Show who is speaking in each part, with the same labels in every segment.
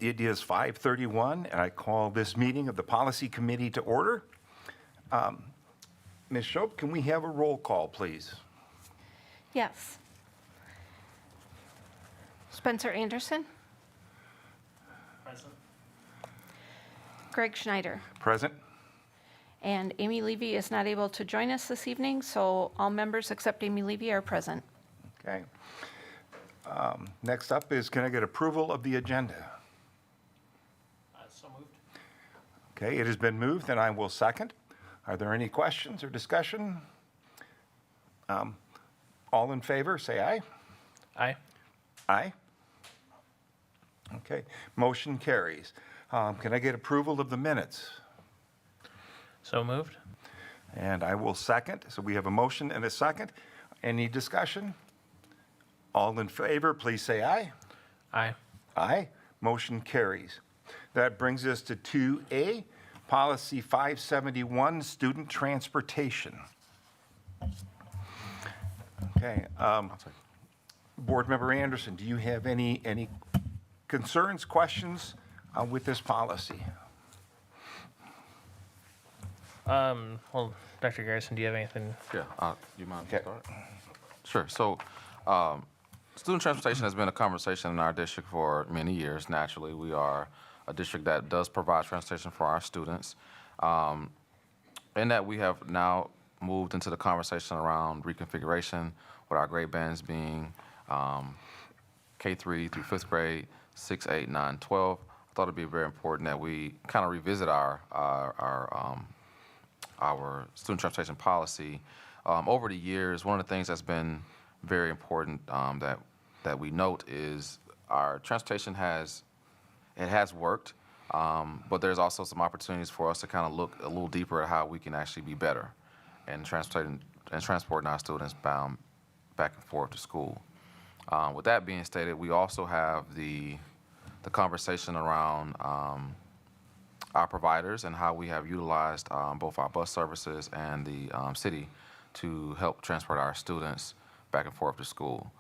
Speaker 1: It is 5:31, and I call this meeting of the Policy Committee to order. Ms. Shope, can we have a roll call, please?
Speaker 2: Yes. Spencer Anderson.
Speaker 3: Present.
Speaker 2: Greg Schneider.
Speaker 1: Present.
Speaker 2: And Amy Levy is not able to join us this evening, so all members except Amy Levy are present.
Speaker 1: Okay. Next up is, can I get approval of the agenda?
Speaker 3: So moved.
Speaker 1: Okay, it has been moved, and I will second. Are there any questions or discussion? All in favor, say aye.
Speaker 3: Aye.
Speaker 1: Aye. Okay, motion carries. Can I get approval of the minutes?
Speaker 3: So moved.
Speaker 1: And I will second. So we have a motion and a second. Any discussion? All in favor, please say aye.
Speaker 3: Aye.
Speaker 1: Aye. Motion carries. That brings us to 2A, Policy 571, Student Transportation. Okay. Board Member Anderson, do you have any concerns, questions with this policy?
Speaker 3: Well, Dr. Garrison, do you have anything?
Speaker 4: Yeah, you mind if I
Speaker 1: Okay.
Speaker 4: start? Sure. So, student transportation has been a conversation in our district for many years. Naturally, we are a district that does provide transportation for our students. In that we have now moved into the conversation around reconfiguration, with our grade bands being K3 through 5th grade, 6, 8, 9, 12. I thought it'd be very important that we kind of revisit our student transportation policy. Over the years, one of the things that's been very important that we note is our transportation has worked, but there's also some opportunities for us to kind of look a little deeper at how we can actually be better in transporting our students back and forth to school. With that being stated, we also have the conversation around our providers and how we have utilized both our bus services and the city to help transport our students back and forth to school.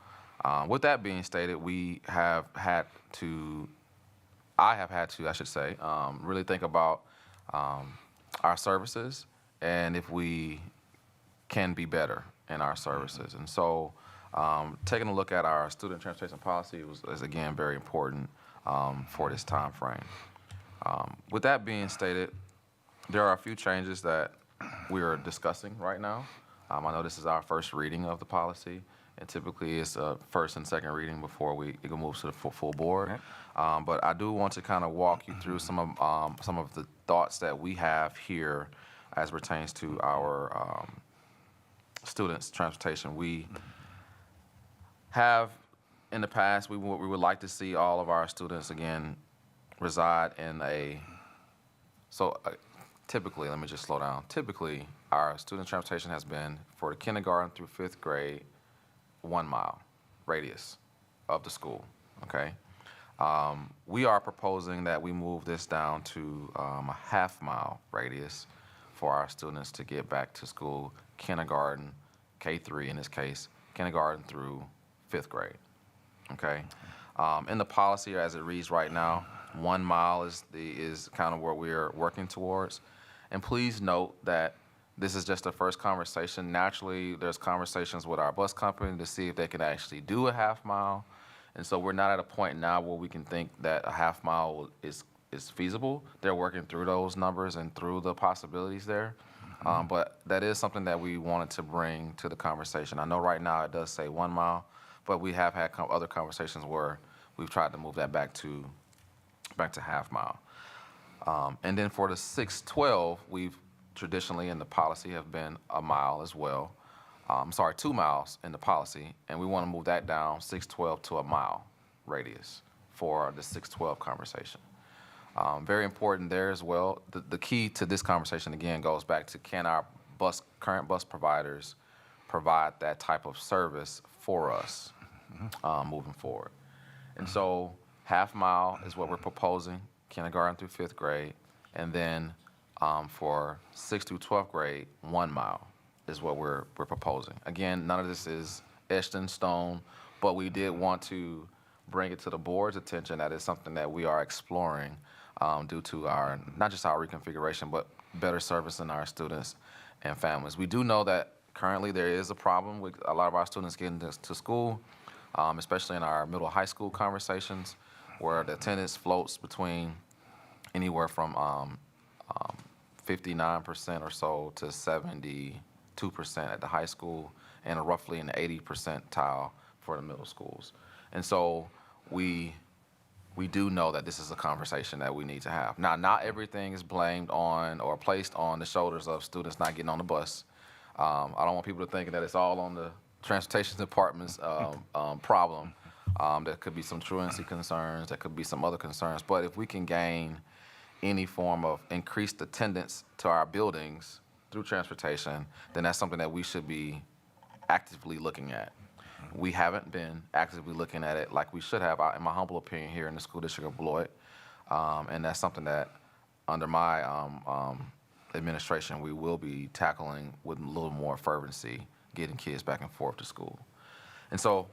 Speaker 4: With that being stated, I have had to, I should say, really think about our services and if we can be better in our services. And so taking a look at our student transportation policy is again very important for this time frame. With that being stated, there are a few changes that we are discussing right now. I know this is our first reading of the policy, and typically it's a first and second reading before it moves to the full board. Okay. But I do want to kind of walk you through some of the thoughts that we have here as pertains to our students' transportation. We have in the past, we would like to see all of our students again reside in typically, let me just slow down. Typically, our student transportation has been for the kindergarten through 5th grade, 1 mile radius of the school, okay? We are proposing that we move this down to a half-mile radius for our students to get back to school, kindergarten, K-3 in this case, kindergarten through 5th grade. Okay. In the policy as it reads right now, 1 mile is kind of what we're working towards. And please note that this is just the first conversation. Naturally, there's conversations with our bus company to see if they can actually do a half mile. And so we're not at a point now where we can think that a half mile is feasible. They're working through those numbers and through the possibilities there. But that is something that we wanted to bring to the conversation. I know right now it does say 1 mile, but we have had other conversations where we've tried to move that back to half mile. And then for the 612, we've traditionally in the policy have been a mile as well. 2 miles in the policy, and we want to move that down 612 to a mile radius for the 612 conversation. Very important there as well. The key to this conversation again goes back to can our current bus providers provide that type of service for us moving forward. And so half mile is what we're proposing, kindergarten through 5th grade, and then for 6th through 12th grade, 1 mile is what we're proposing. Again, none of this is etched in stone, but we did want to bring it to the board's attention that it's something that we are exploring due to not just our reconfiguration, but better servicing our students and families. We do know that currently there is a problem with a lot of our students getting to school, especially in our middle high school conversations, where the attendance floats between anywhere from 59% or so to 72% at the high school, and roughly an 80 percentile for the middle schools. And so we do know that this is a conversation that we need to have. Now, not everything is blamed on or placed on the shoulders of students not getting on the bus. I don't want people to think that it's all on the transportation department's problem. There could be some truancy concerns, there could be some other concerns, but if we can gain any form of increased attendance to our buildings through transportation, then that's something that we should be actively looking at. We haven't been actively looking at it like we should have, in my humble opinion, here in the school district of Beloit. And that's something that under my administration, we will be tackling with a little more fervency, getting kids back and forth to school. And so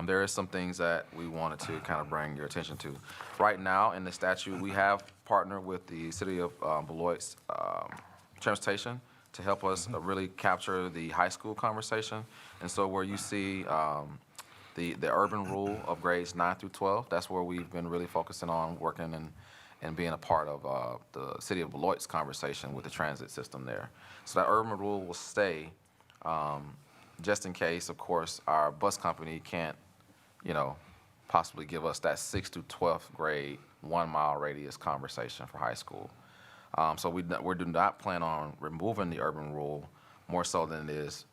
Speaker 4: there is some things that we wanted to kind of bring your attention to. Right now in the statute, we have partnered with the city of Beloit's transportation to help us really capture the high school conversation. And so where you see the urban rule of grades 9 through 12, that's where we've been really focusing on working and being a part of the city of Beloit's conversation with the transit system there. So that urban rule will stay just in case, of course, our bus company can't, possibly give us that 6th to 12th grade 1 mile radius conversation for high school. So we do not plan on removing the urban rule, more so than it is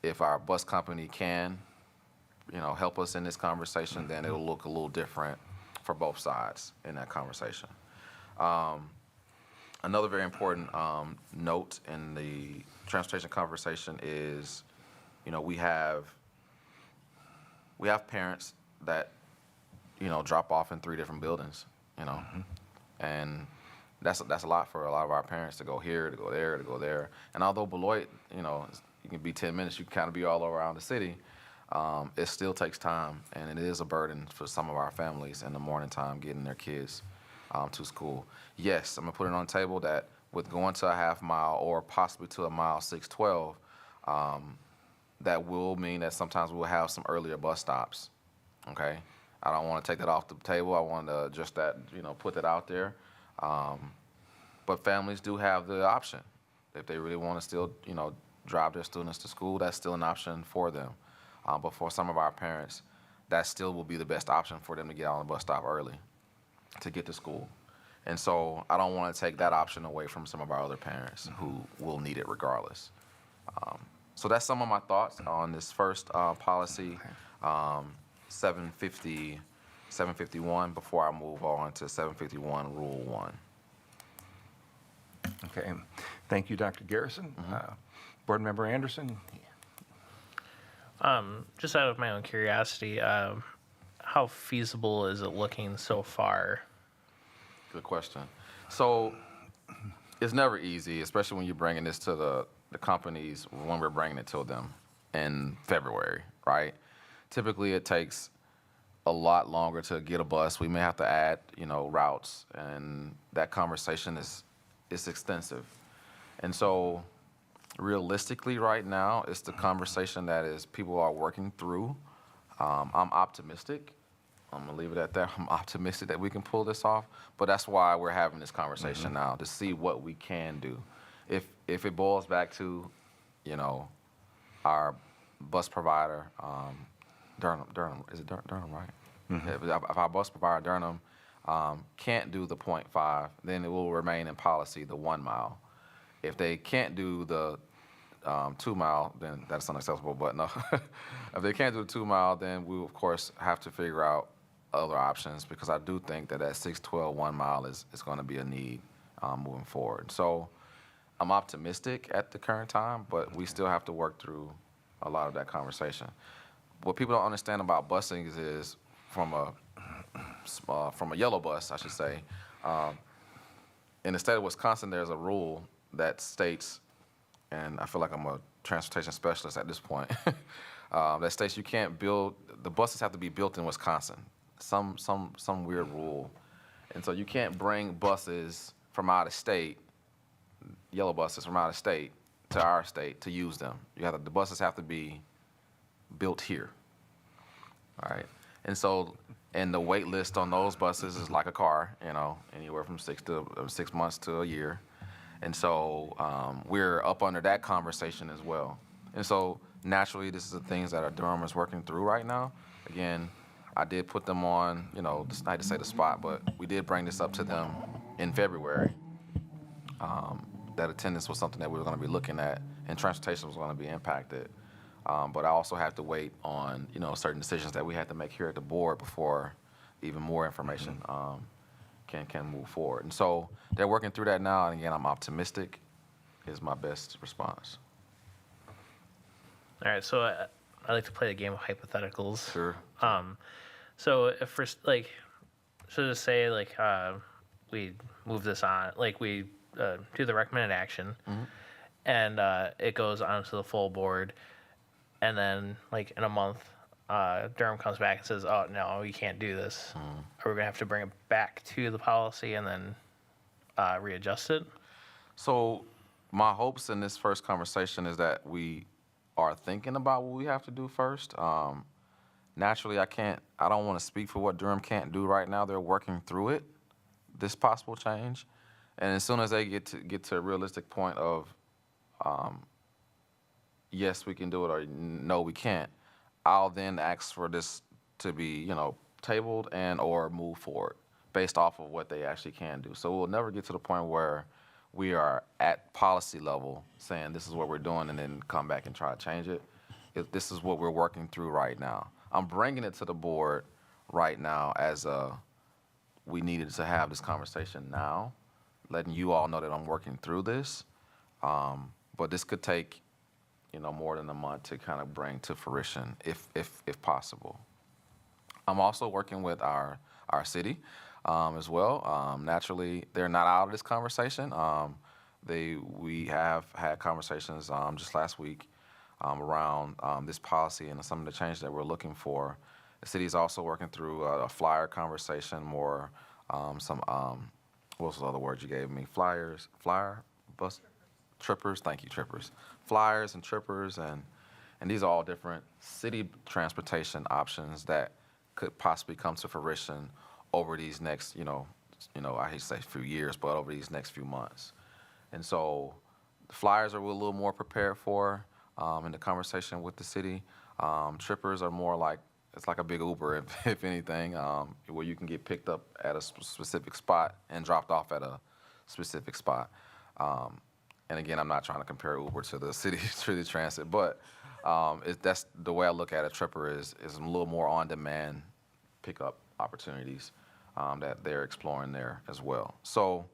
Speaker 4: if our bus company can, help us in this conversation, then it'll look a little different for both sides in that conversation. Another very important note in the transportation conversation is, we have parents that, drop off in 3 different buildings, and that's a lot for a lot of our parents to go here, to go there, to go there. And although Beloit, you can be 10 minutes, you can kind of be all around the city, it still takes time, and it is a burden for some of our families in the morning time getting their kids to school. Yes, I'm gonna put it on the table that with going to a half mile or possibly to a mile 612, that will mean that sometimes we'll have some earlier bus stops, okay? I don't want to take that off the table. I want to just put that out there. But families do have the option. If they really want to still, drive their students to school, that's still an option for them. But for some of our parents, that still will be the best option for them to get on the bus stop early to get to school. And so I don't want to take that option away from some of our other parents who will need it regardless. So that's some of my thoughts on this first policy, 751, before I move on to 751, Rule 1.
Speaker 1: Okay. Thank you, Dr. Garrison. Board Member Anderson?
Speaker 3: Just out of my own curiosity, how how feasible is it looking so far?
Speaker 4: Good question. So it's never easy, especially when you're bringing this to the companies when we're bringing it to them in February, right? Typically, it takes a lot longer to get a bus. We may have to add, routes, and that conversation is extensive. And so, realistically, right now, it's the conversation that is people are working through. I'm optimistic. I'm gonna leave it at that. I'm optimistic that we can pull this off, but that's why we're having this conversation now to see what we can do. If it boils back to, our bus provider, Durham, is it Durham, right? If our bus provider, Durham, can't do the 0.5, then it will remain in policy, the 1 mile. If they can't do the 2 mile, then that's unacceptable, but no. If they can't do the 2 mile, then we, of course, have to figure out other options, because I do think that 612 1 mile is going to be a need moving forward. So I'm optimistic at the current time, but we still have to work through a lot of that conversation. What people don't understand about busing is from a yellow bus, I should say, in the state of Wisconsin, there's a rule that states, and I feel like I'm a transportation specialist at this point, that states you can't build, the buses have to be built in Wisconsin. Some weird rule. And so you can't bring buses from out of state, yellow buses from out of state, to our state to use them. The buses have to be built here. All right. And so, and the wait list on those buses is like a car, anywhere from 6 months to a year. And so we're up under that conversation as well. And so naturally, this is the things that our Durham is working through right now. Again, I did put them on, not to say the spot, but we did bring this up to them in February. That attendance was something that we were going to be looking at, and transportation was going to be impacted. But I also have to wait on, certain decisions that we had to make here at the board before even more information can move forward. And so they're working through that now, and again, I'm optimistic is my best response.
Speaker 3: All right, so I like to play the game of hypotheticals.
Speaker 4: Sure.
Speaker 3: So if first, so to say, we move this on, we do the recommended action, and it goes on to the full board, and then in a month, Durham comes back and says, "Oh no, you can't do this." Are we gonna have to bring it back to the policy and then readjust it?
Speaker 4: So my hopes in this first conversation is that we are thinking about what we have to do first. Naturally, I don't want to speak for what Durham can't do right now. They're working through it, this possible change. And as soon as they get to a realistic point of, yes, we can do it, or no, we can't, I'll then ask for this to be, tabled and or move forward based off of what they actually can do. So we'll never get to the point where we are at policy level saying this is what we're doing and then come back and try to change it. This is what we're working through right now. I'm bringing it to the board right now as we needed to have this conversation now, letting you all know that I'm working through this. But this could take, more than a month to kind of bring to fruition if possible. I'm also working with our city as well. Naturally, they're not out of this conversation. We have had conversations just last week around this policy and some of the changes that we're looking for. The city is also working through a flyer conversation, more what was the other word you gave me? Flyer, bus, trippers. Thank you, trippers. Flyers and trippers, and these are all different city transportation options that could possibly come to fruition over these next, I hate to say few years, but over these next few months. And so the flyers are a little more prepared for in the conversation with the city. Trippers are more like, it's like a big Uber, if anything, where you can get picked up at a specific spot and dropped off at a specific spot. And again, I'm not trying to compare Uber to the city transit, but that's the way I look at a tripper is a little more on-demand pickup opportunities that they're exploring there as well. So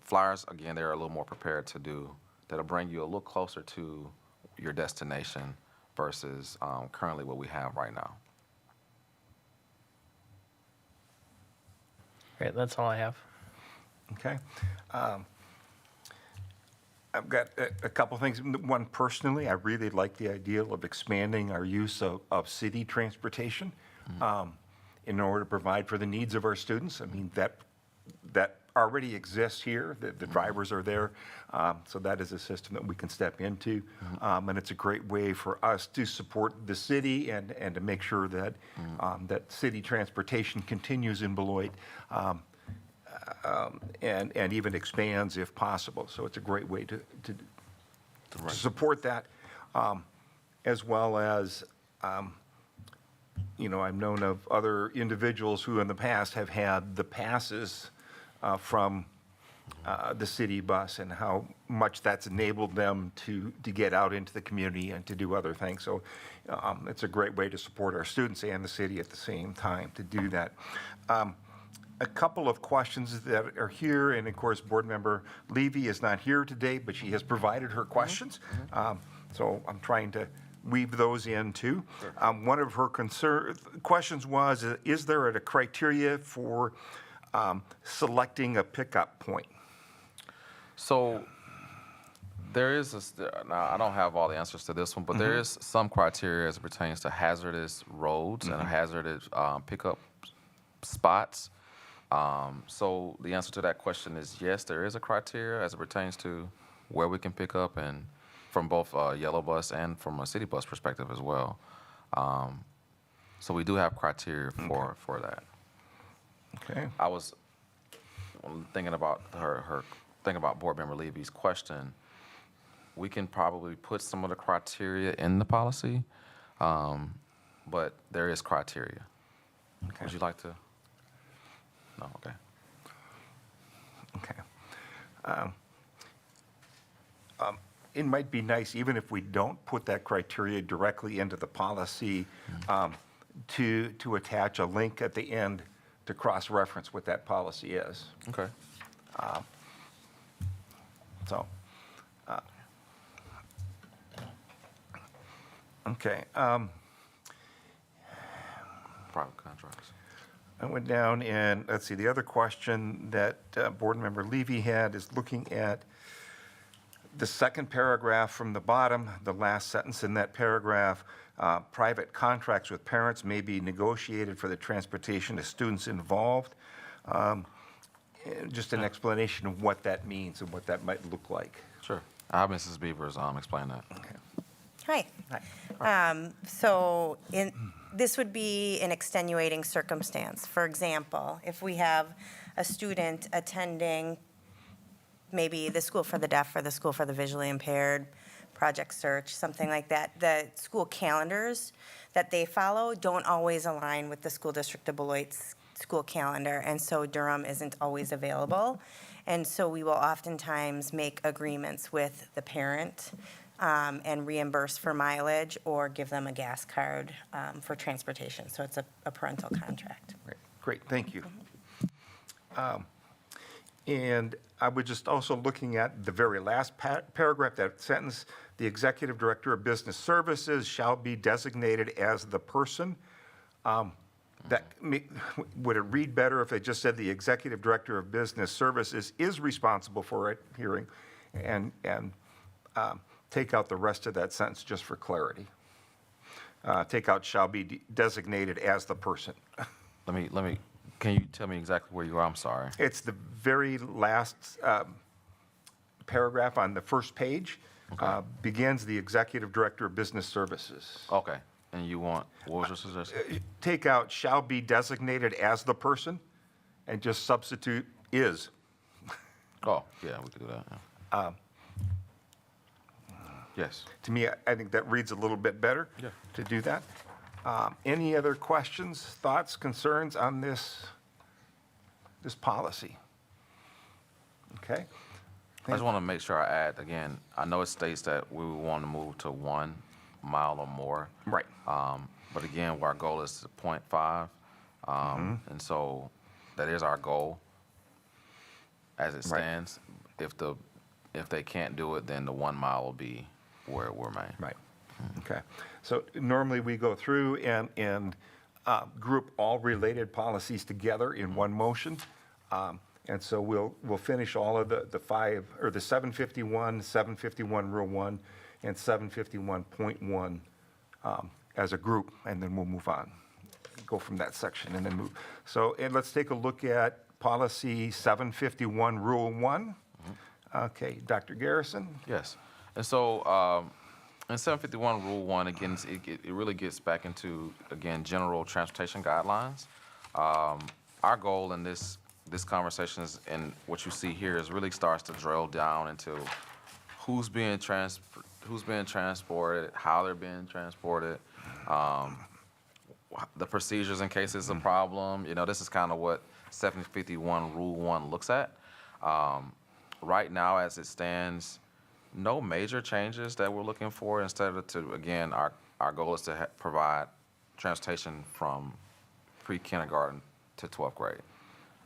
Speaker 4: flyers, again, they're a little more prepared to do. That'll bring you a little closer to your destination versus currently what we have right now.
Speaker 3: Great, that's all I have.
Speaker 1: Okay. I've got a couple things. One, personally, I really like the idea of expanding our use of city transportation in order to provide for the needs of our students. I mean, that already exists here. The drivers are there. So that is a system that we can step into. And it's a great way for us to support the city and to make sure that that city transportation continues in Beloit. And even expands if possible. So it's a great way to support that, as well as, I've known of other individuals who in the past have had the passes from the city bus and how much that's enabled them to get out into the community and to do other things. So it's a great way to support our students and the city at the same time to do that. A couple of questions that are here, and of course, Board Member Levy is not here today, but she has provided her questions. So I'm trying to weave those in too. One of her questions was, is there a criteria for selecting a pickup point?
Speaker 4: So there is, now I don't have all the answers to this one, but there is some criteria as it pertains to hazardous roads and hazardous pickup spots. So the answer to that question is yes, there is a criteria as it pertains to where we can pick up, and from both a yellow bus and from a city bus perspective as well. So we do have criteria for that.
Speaker 1: Okay.
Speaker 4: I was thinking about thinking about Board Member Levy's question. We can probably put some of the criteria in the policy, but there is criteria.
Speaker 1: Okay.
Speaker 4: Would you like to? No, okay.
Speaker 1: Okay. It might be nice, even if we don't put that criteria directly into the policy, to attach a link at the end to cross-reference what that policy is.
Speaker 4: Okay.
Speaker 1: So, okay.
Speaker 4: Private contracts.
Speaker 1: I went down and, let's see, the other question that Board Member Levy had is looking at the second paragraph from the bottom, the last sentence in that paragraph. Private contracts with parents may be negotiated for the transportation of students involved. Just an explanation of what that means and what that might look like.
Speaker 4: Sure. I'll have Mrs. Beavers explain that.
Speaker 1: Okay.
Speaker 5: Hi. So this would be an extenuating circumstance. For example, if we have a student attending maybe the School for the Deaf or the School for the Visually Impaired, Project Search, something like that, the school calendars that they follow don't always align with the School District of Beloit's school calendar, and so Durham isn't always available. And so we will oftentimes make agreements with the parent and reimburse for mileage or give them a gas card for transportation. So it's a parental contract.
Speaker 1: Great, thank you. And I was just also looking at the very last paragraph, that sentence, the Executive Director of Business Services shall be designated as the person. Would it read better if they just said the Executive Director of Business Services is responsible for it, hearing, and take out the rest of that sentence just for clarity? Take out shall be designated as the person.
Speaker 4: Let me. Can you tell me exactly where you are? I'm sorry.
Speaker 1: It's the very last paragraph on the first page.
Speaker 4: Okay.
Speaker 1: Begins the Executive Director of Business Services.
Speaker 4: Okay. And you want, what was your suggestion?
Speaker 1: Take out shall be designated as the person and just substitute is.
Speaker 4: Oh, yeah, we could do that. Yeah. Yes.
Speaker 1: To me, I think that reads a little bit better to do that. Any other questions, thoughts, concerns on this policy? Okay.
Speaker 4: I just want to make sure I add, again, I know it states that we would want to move to 1 mile or more.
Speaker 1: Right.
Speaker 4: But again, our goal is to 0.5. And so that is our goal as it stands. If they can't do it, then the 1 mile will be where it will remain.
Speaker 1: Right. Okay. So normally we go through and group all related policies together in one motion. And so we'll finish all of the 751, 751 Rule 1, and 751.1 as a group, and then we'll move on. Go from that section and then move. So, and let's take a look at policy 751 Rule 1. Okay, Dr. Garrison?
Speaker 4: Yes. And so in 751 Rule 1, again, it really gets back into, again, general transportation guidelines. Our goal in this conversation is, and what you see here is really starts to drill down into who's being transported, how they're being transported, the procedures in case it's a problem. You know, this is kind of what 751 Rule 1 looks at. Right now, as it stands, no major changes that we're looking for. Instead of again, our goal is to provide transportation from pre-kindergarten to 12th grade.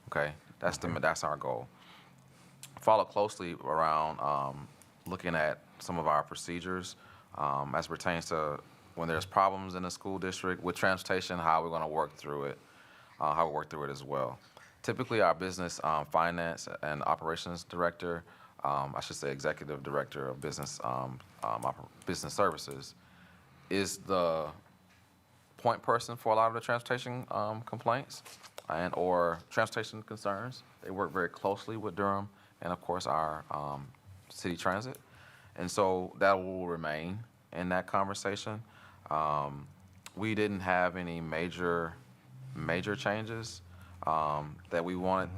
Speaker 4: Okay, that's our goal. Follow closely around looking at some of our procedures as pertains to when there's problems in the school district with transportation, how we're going to work through it, as well. Typically, our business finance and operations director, I should say executive director of business business services, is the point person for a lot of the transportation complaints and or transportation concerns. They work very closely with Durham and, of course, our city transit. And so that will remain in that conversation. We didn't have any major changes that we wanted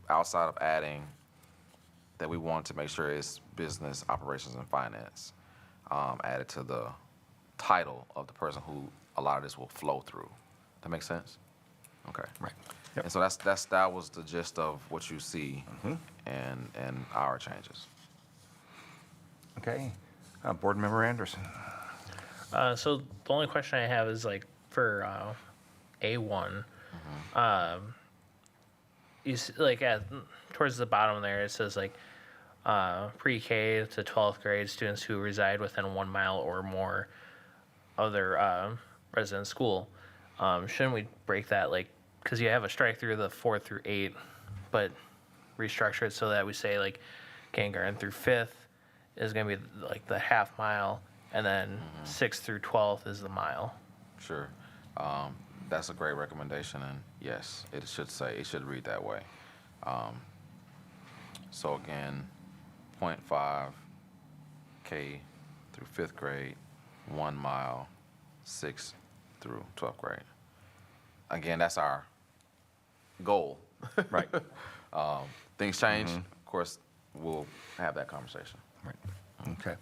Speaker 4: outside of adding that we wanted to make sure it's business operations and finance added to the title of the person who a lot of this will flow through. That make sense? Okay.
Speaker 1: Right. Yep.
Speaker 4: And so that was the gist of what you see and our changes.
Speaker 1: Okay. Board Member Anderson?
Speaker 3: So the only question I have is like for A1, you see, like towards the bottom there, it says like pre-K to 12th grade students who reside within 1 mile or more of their resident school. Shouldn't we break that, like, because you have a strike through the 4th through 8th, but restructure it so that we say like kindergarten through 5th is going to be like the half mile, and then 6th through 12th is the mile.
Speaker 4: Sure. That's a great recommendation, and yes, it should read that way. So again, 0.5 K through 5th grade, 1 mile, 6th through 12th grade. Again, that's our goal.
Speaker 1: Right.
Speaker 4: Things change. Of course, we'll have that conversation.
Speaker 1: Right. Okay.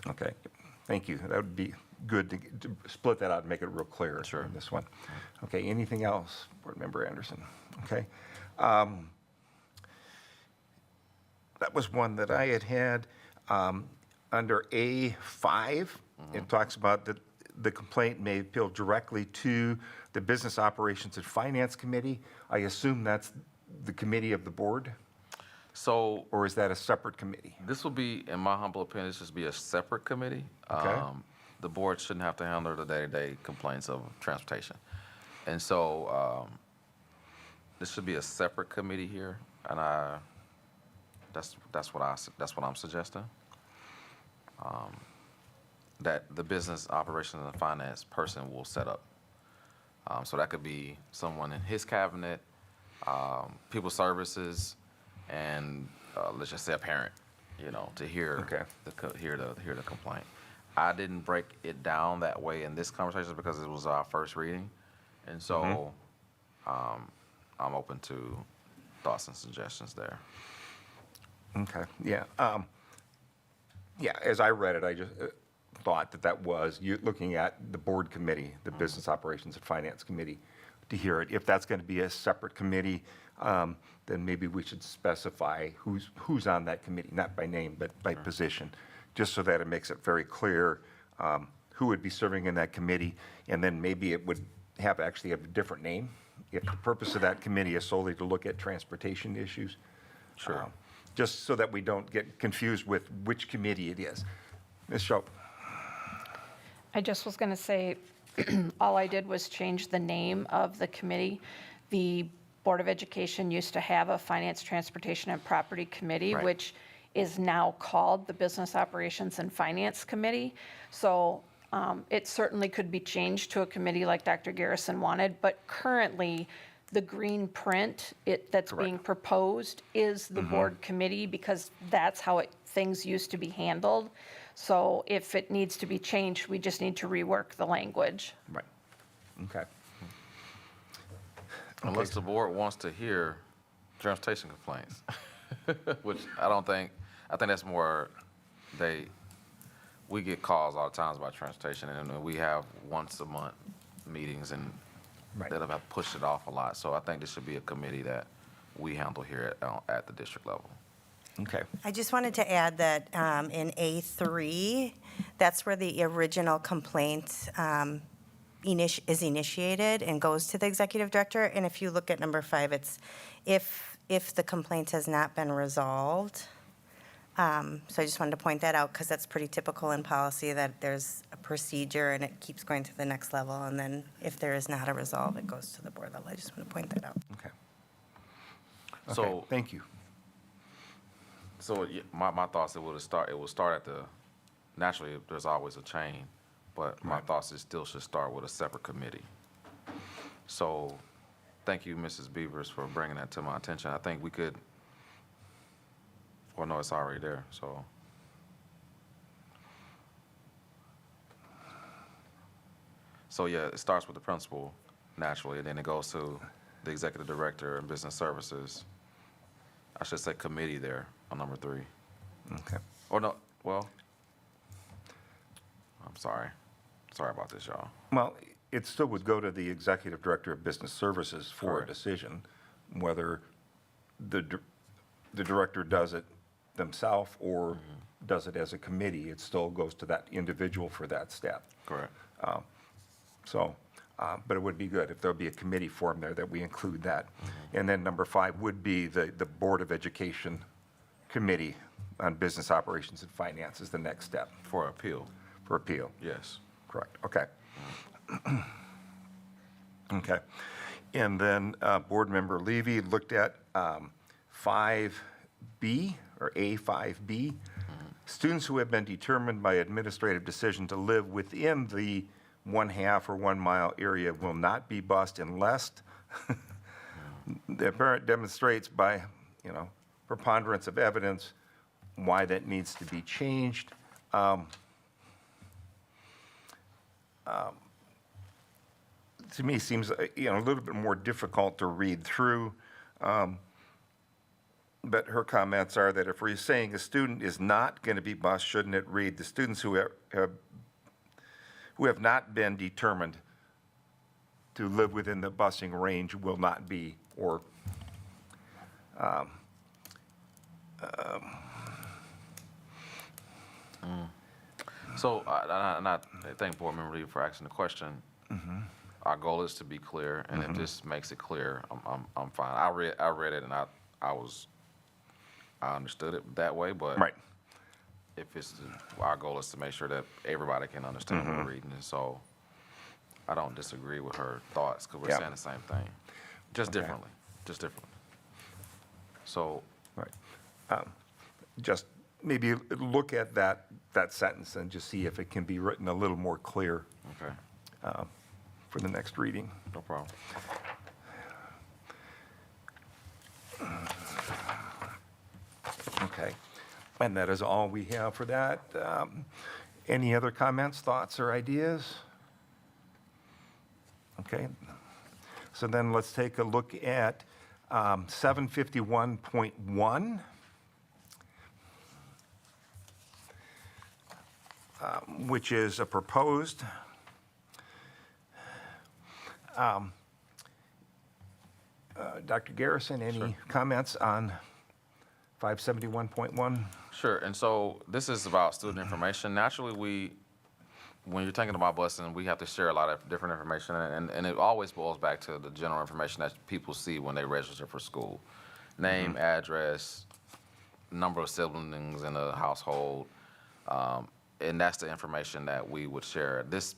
Speaker 1: Okay. Thank you. That would be good to split that out and make it real clear in this one. Okay. Anything else, Board Member Anderson? Okay. That was one that I had under A5. It talks about that the complaint may appeal directly to the Business Operations and Finance Committee. I assume that's the committee of the board,
Speaker 4: So
Speaker 1: or is that a separate committee?
Speaker 4: this will be, in my humble opinion, this should be a separate committee.
Speaker 1: Okay.
Speaker 4: The board shouldn't have to handle the day-to-day complaints of transportation. And so this should be a separate committee here, and that's what I'm suggesting. That the business operations and finance person will set up. So that could be someone in his cabinet, people services, and let's just say a parent, to hear the complaint. I didn't break it down that way in this conversation because it was our first reading, and so I'm open to thoughts and suggestions there.
Speaker 1: Okay, yeah. Yeah, as I read it, I just thought that was you looking at the board committee, the Business Operations and Finance Committee, to hear it. If that's going to be a separate committee, then maybe we should specify who's on that committee, not by name, but by position, just so that it makes it very clear who would be serving in that committee, and then maybe it would actually have a different name if the purpose of that committee is solely to look at transportation issues.
Speaker 4: Sure.
Speaker 1: Just so that we don't get confused with which committee it is. Ms. Shope?
Speaker 2: I just was going to say, all I did was change the name of the committee. The Board of Education used to have a Finance, Transportation, and Property Committee,
Speaker 4: Right.
Speaker 2: which is now called the Business Operations and Finance Committee. So it certainly could be changed to a committee like Dr. Garrison wanted, but currently, the green print that's being proposed is the board committee, because that's how things used to be handled. So if it needs to be changed, we just need to rework the language.
Speaker 1: Right. Okay.
Speaker 4: Unless the board wants to hear transportation complaints, which I think that's more, we get calls all the times about transportation, and we have once a month meetings, and
Speaker 1: Right.
Speaker 4: that have pushed it off a lot. So I think this should be a committee that we handle here at the district level.
Speaker 1: Okay.
Speaker 5: I just wanted to add that in A3, that's where the original complaint is initiated and goes to the executive director. And if you look at number 5, it's if the complaint has not been resolved. So I just wanted to point that out, because that's pretty typical in policy, that there's a procedure and it keeps going to the next level. And then if there is not a resolve, it goes to the board level. I just want to point that out.
Speaker 1: Okay.
Speaker 4: So-
Speaker 1: Okay, thank you.
Speaker 4: So yeah, my thoughts, it will start at naturally, there's always a chain, but my thoughts it still should start with a separate committee. So thank you, Mrs. Beavers, for bringing that to my attention. I think we could, no, it's already there, so. So yeah, it starts with the principal naturally, and then it goes to the executive director and business services. I should say committee there on number 3.
Speaker 1: Okay.
Speaker 4: Or no, well, I'm sorry. Sorry about this, y'all.
Speaker 1: Well, it still would go to the executive director of business services for a
Speaker 4: Correct.
Speaker 1: decision, whether the director does it themselves or does it as a committee. It still goes to that individual for that step.
Speaker 4: Correct.
Speaker 1: So, but it would be good if there'll be a committee form there that we include that. And then number 5 would be the Board of Education Committee on Business Operations and Finance is the next step
Speaker 4: For appeal,
Speaker 1: for appeal.
Speaker 4: yes.
Speaker 1: Correct, okay. Okay. And then Board Member Levy looked at 5B, or A5B. Students who have been determined by administrative decision to live within the 1/2 or 1 mile area will not be bused unless the parent demonstrates by, preponderance of evidence why that needs to be changed. To me, seems, a little bit more difficult to read through. But her comments are that if we're saying a student is not going to be bused, shouldn't it read, the students who have not been determined to live within the busing range will not be, or,
Speaker 4: So, and I thank Board Member Lee for asking the question. Our goal is to be clear, and if this makes it clear, I'm fine. I read it, and I understood it that way, but
Speaker 1: right,
Speaker 4: if our goal is to make sure that everybody can understand what we're reading, and so I don't disagree with her thoughts, because we're
Speaker 1: Yeah.
Speaker 4: saying the same thing, just
Speaker 1: Okay.
Speaker 4: differently. So,
Speaker 1: right. Just maybe look at that sentence and just see if it can be written a little more clear
Speaker 4: okay,
Speaker 1: for the next reading.
Speaker 4: no problem.
Speaker 1: Okay. And that is all we have for that. Any other comments, thoughts, or ideas? Okay. So then let's take a look at 751.1. Which is a proposed Dr. Garrison, any comments on 571.1?
Speaker 4: Sure, and so this is about student information. Naturally, when you're thinking about busing, we have to share a lot of different information, and it always boils back to the general information that people see when they register for school. Name, address, number of siblings in the household, and that's the information that we would share. This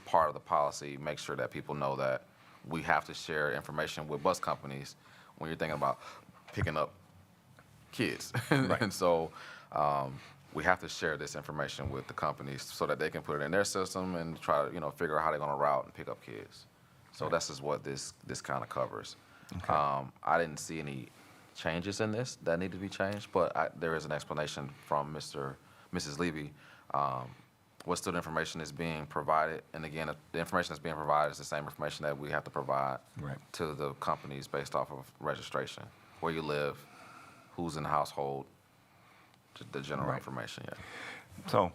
Speaker 4: part of the policy makes sure that people know that we have to share information with bus companies when you're thinking about picking up kids. And so we have to share this information with the companies so that they can put it in their system and try to, figure out how they're going to route and pick up kids. So this is what this kind of covers. I didn't see any changes in this that need to be changed, but there is an explanation from Mrs. Levy. What student information is being provided, and again, the information that's being provided is the same information that we have to provide to the companies based off of registration, where you live, who's in the household, just the general information.
Speaker 1: So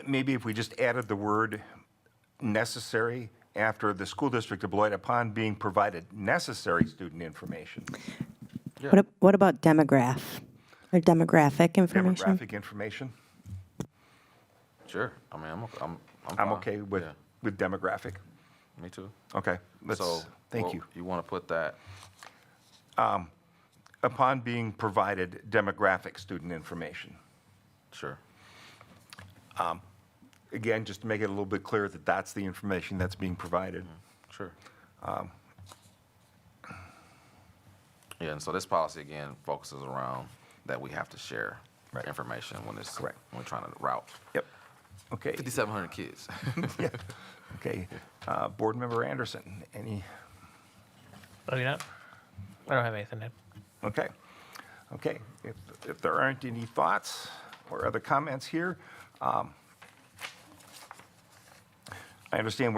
Speaker 1: maybe if we just added the word necessary after the school district of Beloit upon being provided necessary student information.
Speaker 6: What about demographic information?
Speaker 1: Demographic information.
Speaker 4: Sure. I mean, I'm
Speaker 1: I'm
Speaker 4: fine.
Speaker 1: okay with,
Speaker 4: Yeah,
Speaker 1: with demographic.
Speaker 4: me too.
Speaker 1: Okay,
Speaker 4: So,
Speaker 1: thank you.
Speaker 4: You want to put that?
Speaker 1: Upon being provided demographic student information.
Speaker 4: Sure.
Speaker 1: Again, just to make it a little bit clear that that's the information that's being provided.
Speaker 4: Sure. Yeah, and so this policy, again, focuses around that we have to share information when we're trying to route
Speaker 1: Yep. Okay.
Speaker 4: 5,700 kids.
Speaker 1: Okay. Board Member Anderson, any?
Speaker 3: Oh, you not? I don't have anything to.
Speaker 1: Okay. Okay. If there aren't any thoughts or other comments here, I understand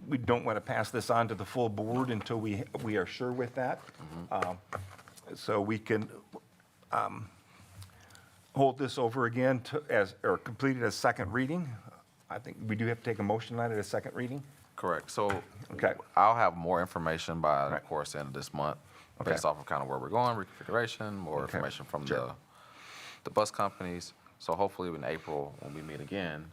Speaker 1: we don't want to pass this on to the full board until we are sure with that. So we can hold this over again or complete it as second reading. I think we do have to take a motion on it as second reading.
Speaker 4: Correct. So
Speaker 1: Okay.
Speaker 4: I'll have more information by,
Speaker 1: Right.
Speaker 4: of course, the end of this month,
Speaker 1: Okay.
Speaker 4: based off of kind of where we're going, reconfiguration, more
Speaker 1: Okay.
Speaker 4: information from
Speaker 1: Sure.
Speaker 4: the bus companies. So hopefully in April, when we meet again,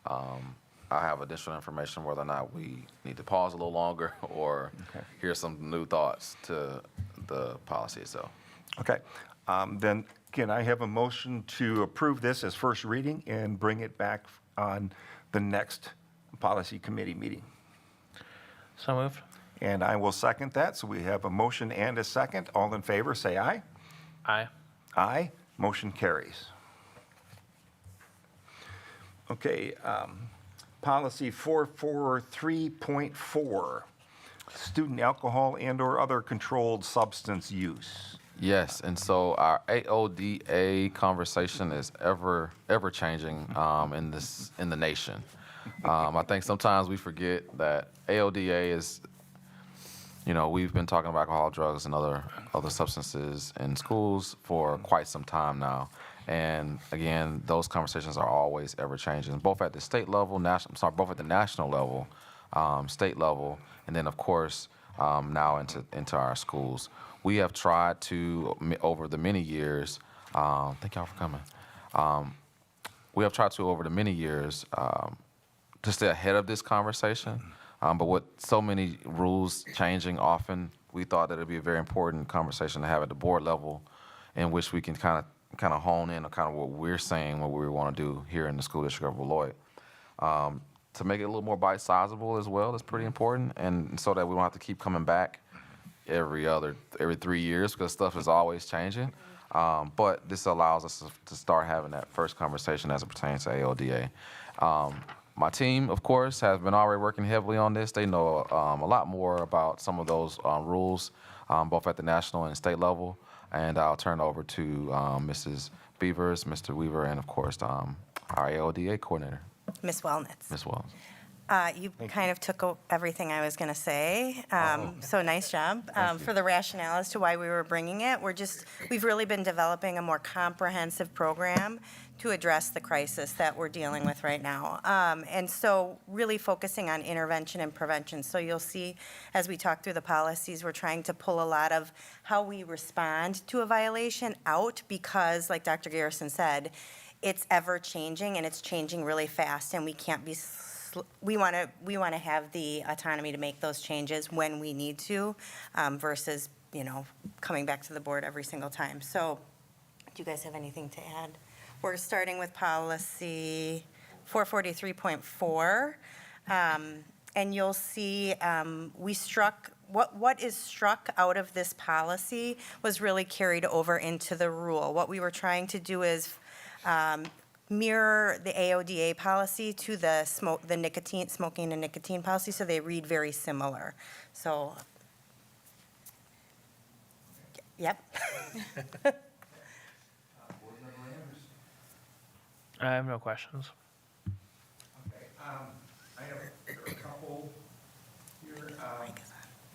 Speaker 4: I'll have additional information whether or not we need to pause a little longer or hear some new thoughts to the policy itself.
Speaker 1: Okay. Then can I have a motion to approve this as first reading and bring it back on the next policy committee meeting?
Speaker 3: So moved.
Speaker 1: And I will second that. So we have a motion and a second. All in favor, say aye.
Speaker 3: Aye.
Speaker 1: Aye. Motion carries. Okay. Policy 443.4, student alcohol and/or other controlled substance use.
Speaker 4: Yes, and so our AODA conversation is ever changing in the nation. I think sometimes we forget that AODA is, we've been talking about alcohol, drugs, and other substances in schools for quite some time now. And again, those conversations are always ever changing, both at the state level, both at the national level, state level, and then of course now into our schools. We have tried to, over the many years, thank y'all for coming. We have tried to, over the many years, to stay ahead of this conversation. But with so many rules changing often, we thought that it'd be a very important conversation to have at the board level, in which we can kind of hone in on kind of what we're saying, what we want to do here in the school district of Beloit. To make it a little more bite-sizable as well is pretty important, and so that we don't have to keep coming back every 3 years, because stuff is always changing. But this allows us to start having that first conversation as it pertains to AODA. My team, of course, has been already working heavily on this. They know a lot more about some of those rules, both at the national and state level. And I'll turn it over to Mrs. Beavers, Mr. Weaver, and of course, our AODA coordinator,
Speaker 5: Ms. Wellnitz.
Speaker 4: Ms. Wells.
Speaker 5: You kind of took everything I was going to say, so nice job. For the rationale as to why we were bringing it, we've really been developing a more comprehensive program to address the crisis that we're dealing with right now. And so really focusing on intervention and prevention. So you'll see, as we talk through the policies, we're trying to pull a lot of how we respond to a violation out, because, like Dr. Garrison said, it's ever changing and it's changing really fast, and we can't be we want to have the autonomy to make those changes when we need to, versus coming back to the board every single time. So, do you guys have anything to add? We're starting with policy 443.4, and you'll see we struck, what is struck out of this policy was really carried over into the rule. What we were trying to do is mirror the AODA policy to the smoking and nicotine policy, so they read very similar. So, yep.
Speaker 3: I have no questions.
Speaker 1: Okay, I have a couple here.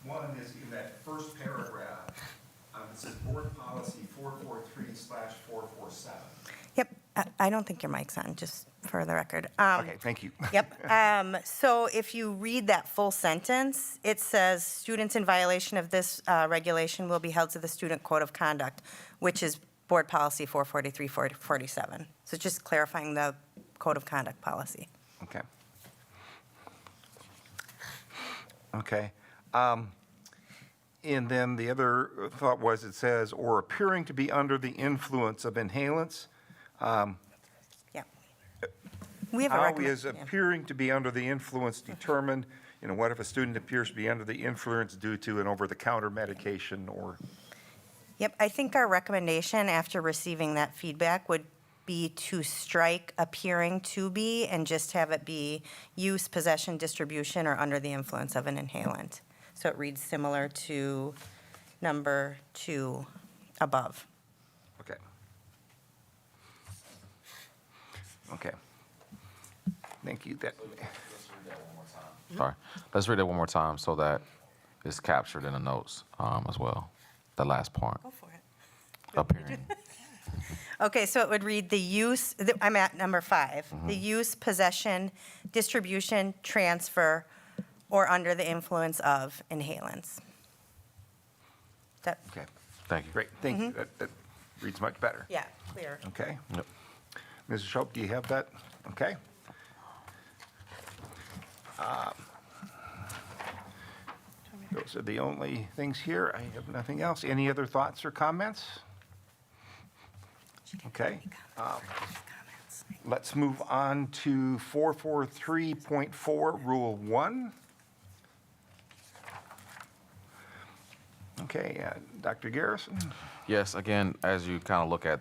Speaker 1: One is in that first paragraph, it says board policy 443/447.
Speaker 5: Yep, I don't think your mic's on, just for the record.
Speaker 1: Okay, thank you.
Speaker 5: Yep. So if you read that full sentence, it says, students in violation of this regulation will be held to the student code of conduct, which is board policy 443/447. So just clarifying the code of conduct policy.
Speaker 1: Okay. Okay. And then the other thought was, it says, or appearing to be under the influence of inhalants.
Speaker 5: Yeah. We have a
Speaker 1: How
Speaker 5: recommendation.
Speaker 1: is appearing to be under the influence determined? You know, what if a student appears to be under the influence due to an over-the-counter medication or?
Speaker 5: Yep, I think our recommendation after receiving that feedback would be to strike appearing to be and just have it be use, possession, distribution, or under the influence of an inhalant. So it reads similar to number 2 above.
Speaker 1: Okay. Okay. Thank you. That,
Speaker 4: Sorry. Let's read it one more time so that it's captured in the notes as well. The last part.
Speaker 5: Go for it.
Speaker 4: Appearing.
Speaker 5: Okay, so it would read the use, I'm at number 5. The use, possession, distribution, transfer, or under the influence of inhalants. That,
Speaker 1: okay,
Speaker 4: Thank you.
Speaker 1: great. Thank you. That reads much better.
Speaker 5: yeah, clear.
Speaker 1: Okay.
Speaker 4: Yep.
Speaker 1: Mrs. Schultz, do you have that? Okay. Those are the only things here. I have nothing else. Any other thoughts or comments? Okay. Let's move on to 443.4, Rule 1. Okay, Dr. Garrison?
Speaker 4: Yes, again, as you kind of look at,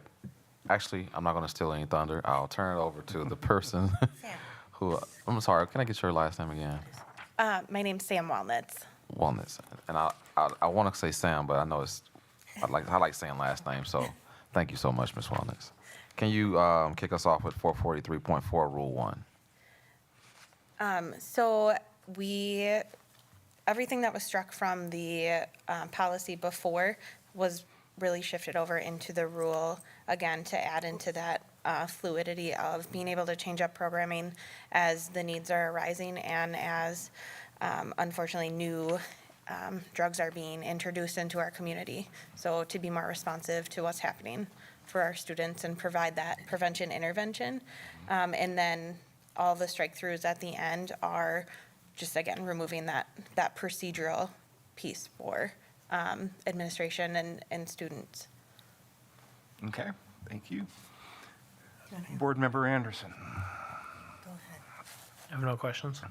Speaker 4: actually, I'm not going to steal any thunder. I'll turn it over to the person
Speaker 5: Sam.
Speaker 4: who, I'm sorry, can I get your last name again?
Speaker 7: My name's Sam Walnuts.
Speaker 4: Walnuts. And I want to say Sam, but I know I like saying last name, so thank you so much, Ms. Walnuts. Can you kick us off with 443.4, Rule 1?
Speaker 7: So everything that was struck from the policy before was really shifted over into the rule, again, to add into that fluidity of being able to change up programming as the needs are arising and as, unfortunately, new drugs are being introduced into our community. So to be more responsive to what's happening for our students and provide that prevention intervention. And then all the strike-throughs at the end are just, again, removing that procedural piece for administration and students.
Speaker 1: Okay, thank you. Board Member Anderson?
Speaker 5: Go ahead.
Speaker 3: I have no questions.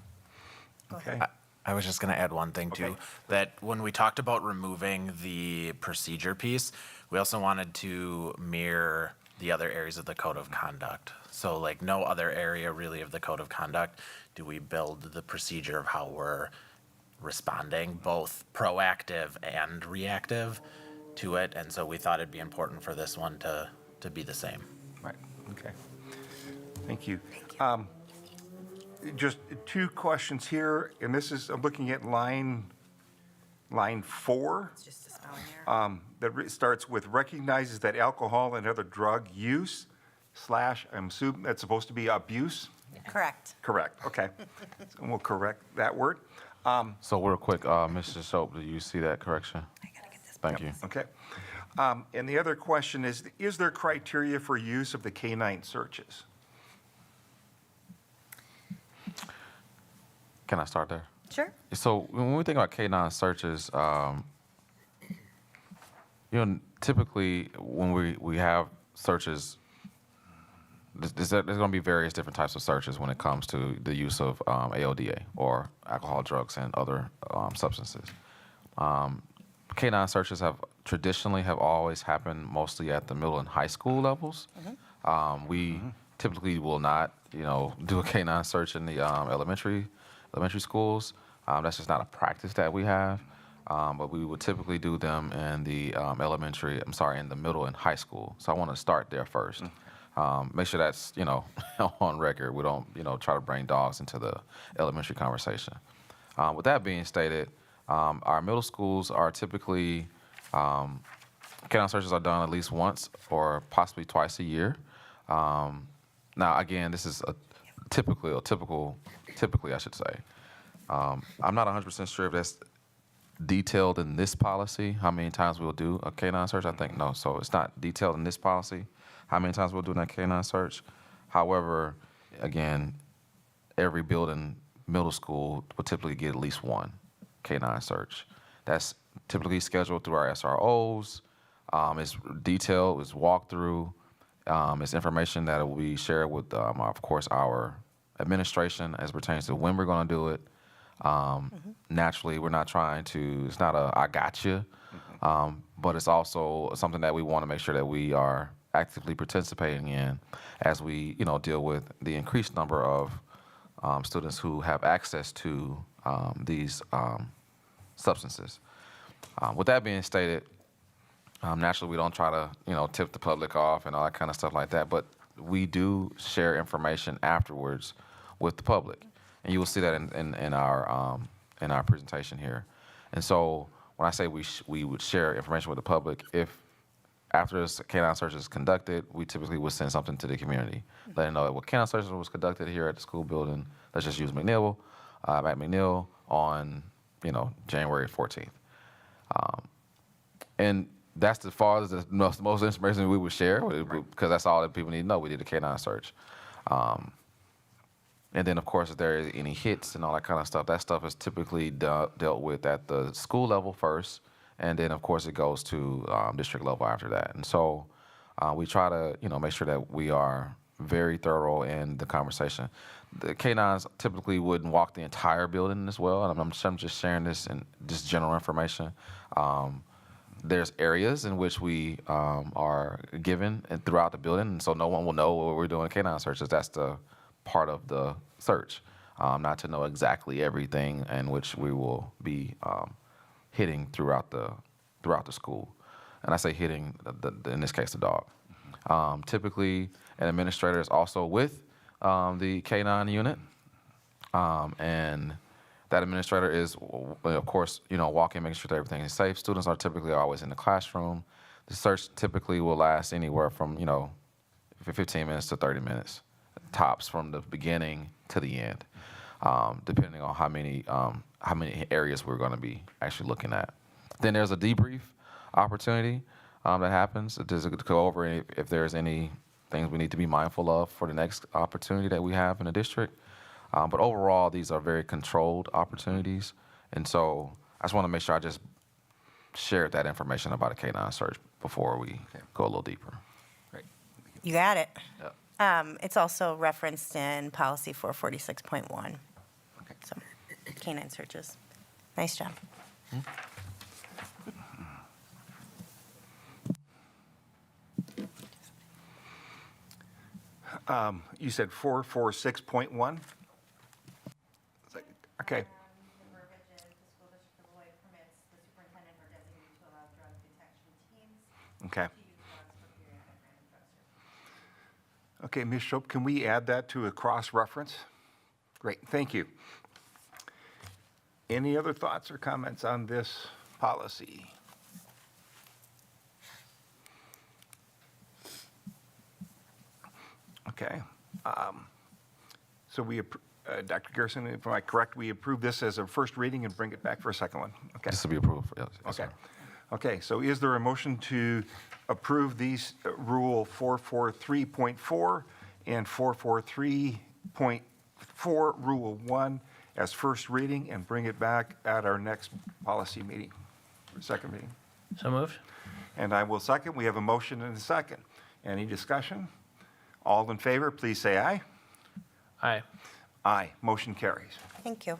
Speaker 1: Okay.
Speaker 8: I was just going to add one thing too,
Speaker 1: Okay.
Speaker 8: that when we talked about removing the procedure piece, we also wanted to mirror the other areas of the code of conduct. So like no other area really of the code of conduct do we build the procedure of how we're responding, both proactive and reactive to it. And so we thought it'd be important for this one to be the same.
Speaker 1: Right, okay. Thank you. Just 2 questions here, and this is, I'm looking at line 4.
Speaker 5: It's just a spelling error.
Speaker 1: That starts with recognizes that alcohol and other drug use / I'm assuming that's supposed to be abuse?
Speaker 5: Correct.
Speaker 1: Correct, okay. So we'll correct that word.
Speaker 4: So real quick, Mr. Soap, do you see that correction?
Speaker 5: I gotta get this.
Speaker 4: Thank you.
Speaker 1: Okay. And the other question is there criteria for use of the canine searches?
Speaker 4: Can I start there?
Speaker 5: Sure.
Speaker 4: So when we think about K9 searches, typically when we have searches, there's going to be various different types of searches when it comes to the use of AODA or alcohol, drugs, and other substances. Canine searches have traditionally always happened mostly at the middle and high school levels. We typically will not, do a canine search in the elementary schools. That's just not a practice that we have. But we would typically do them in the in the middle and high school. So I want to start there first. Make sure that's, on record. We don't, try to bring dogs into the elementary conversation. With that being stated, our middle schools are typically, canine searches are done at least once or possibly twice a year. Now, again, this is typically, I should say. I'm not 100% sure if that's detailed in this policy, how many times we'll do a canine search. I think no, so it's not detailed in this policy, how many times we'll do that canine search. However, again, every building, middle school, will typically get at least one canine search. That's typically scheduled through our SROs. It's detailed, it's walkthrough, it's information that will be shared with, of course, our administration as pertains to when we're going to do it. Naturally, we're not trying to, it's not a I got you, but it's also something that we want to make sure that we are actively participating in as we, deal with the increased number of students who have access to these substances. With that being stated, naturally, we don't try to, tip the public off and all that kind of stuff like that, but we do share information afterwards with the public. And you will see that in our presentation here. And so when I say we would share information with the public, if after this canine search is conducted, we typically would send something to the community, letting know that what canine search was conducted here at the school building. Let's just use McNeil, at McNeil on January 14th. And that's as far as the most information we would share, because that's all that people need to know. We did a canine search. And then, of course, if there is any hits and all that kind of stuff, that stuff is typically dealt with at the school level first, and then, of course, it goes to district level after that. And so we try to, make sure that we are very thorough in the conversation. The canines typically wouldn't walk the entire building as well, and I'm just sharing this and just general information. There's areas in which we are given and throughout the building, and so no one will know where we're doing canine searches. That's the part of the search, not to know exactly everything in which we will be hitting throughout the school. And I say hitting, in this case, the dog. Typically, an administrator is also with the K-9 unit, and that administrator is, of course, walking, making sure that everything is safe. Students are typically always in the classroom. The search typically will last anywhere from 15 minutes to 30 minutes, tops, from the beginning to the end, depending on how many areas we're going to be actually looking at. Then there's a debrief opportunity that happens to go over if there's any things we need to be mindful of for the next opportunity that we have in the district. But overall, these are very controlled opportunities, and so I just want to make sure I just shared that information about a K-9 search before we go a little deeper.
Speaker 1: Great.
Speaker 5: You got it.
Speaker 4: Yep.
Speaker 5: It's also referenced in policy 446.1.
Speaker 1: Okay.
Speaker 5: So, canine searches. Nice job.
Speaker 1: You said 446.1? Okay.
Speaker 5: The verbiage is the school district of Beloit permits the superintendent or designee to allow drug detection teams
Speaker 1: Okay.
Speaker 5: to use drugs for periodic random drug searches.
Speaker 1: Okay, Ms. Shope, can we add that to a cross-reference? Great, thank you. Any other thoughts or comments on this policy? Okay. So Dr. Garrison, if I'm correct, we approve this as a first reading and bring it back for a second one? Okay.
Speaker 4: This will be approved. Yes,
Speaker 1: Okay.
Speaker 4: sir.
Speaker 1: Okay, so is there a motion to approve these Rule 443.4 and 443.4, Rule 1, as first reading and bring it back at our next policy meeting, second meeting?
Speaker 3: So moved.
Speaker 1: And I will second. We have a motion and a second. Any discussion? All in favor, please say aye.
Speaker 3: Aye.
Speaker 1: Aye. Motion carries.
Speaker 5: Thank you.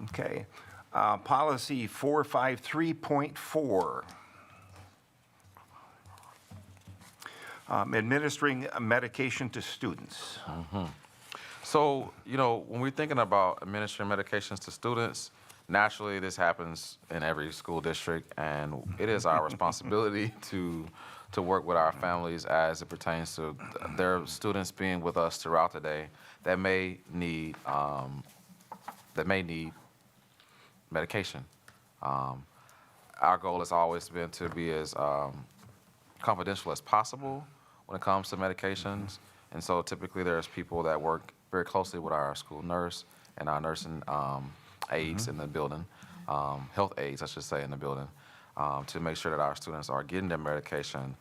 Speaker 1: Okay. Policy 453.4. Administering medication to students.
Speaker 4: So, when we're thinking about administering medications to students, naturally this happens in every school district, and it is our responsibility to work with our families as it pertains to their students being with us throughout the day that may need medication. Our goal has always been to be as confidential as possible when it comes to medications, and so typically there's people that work very closely with our school nurse and our nursing aides in the building, health aides, I should say, in the building, to make sure that our students are getting their medication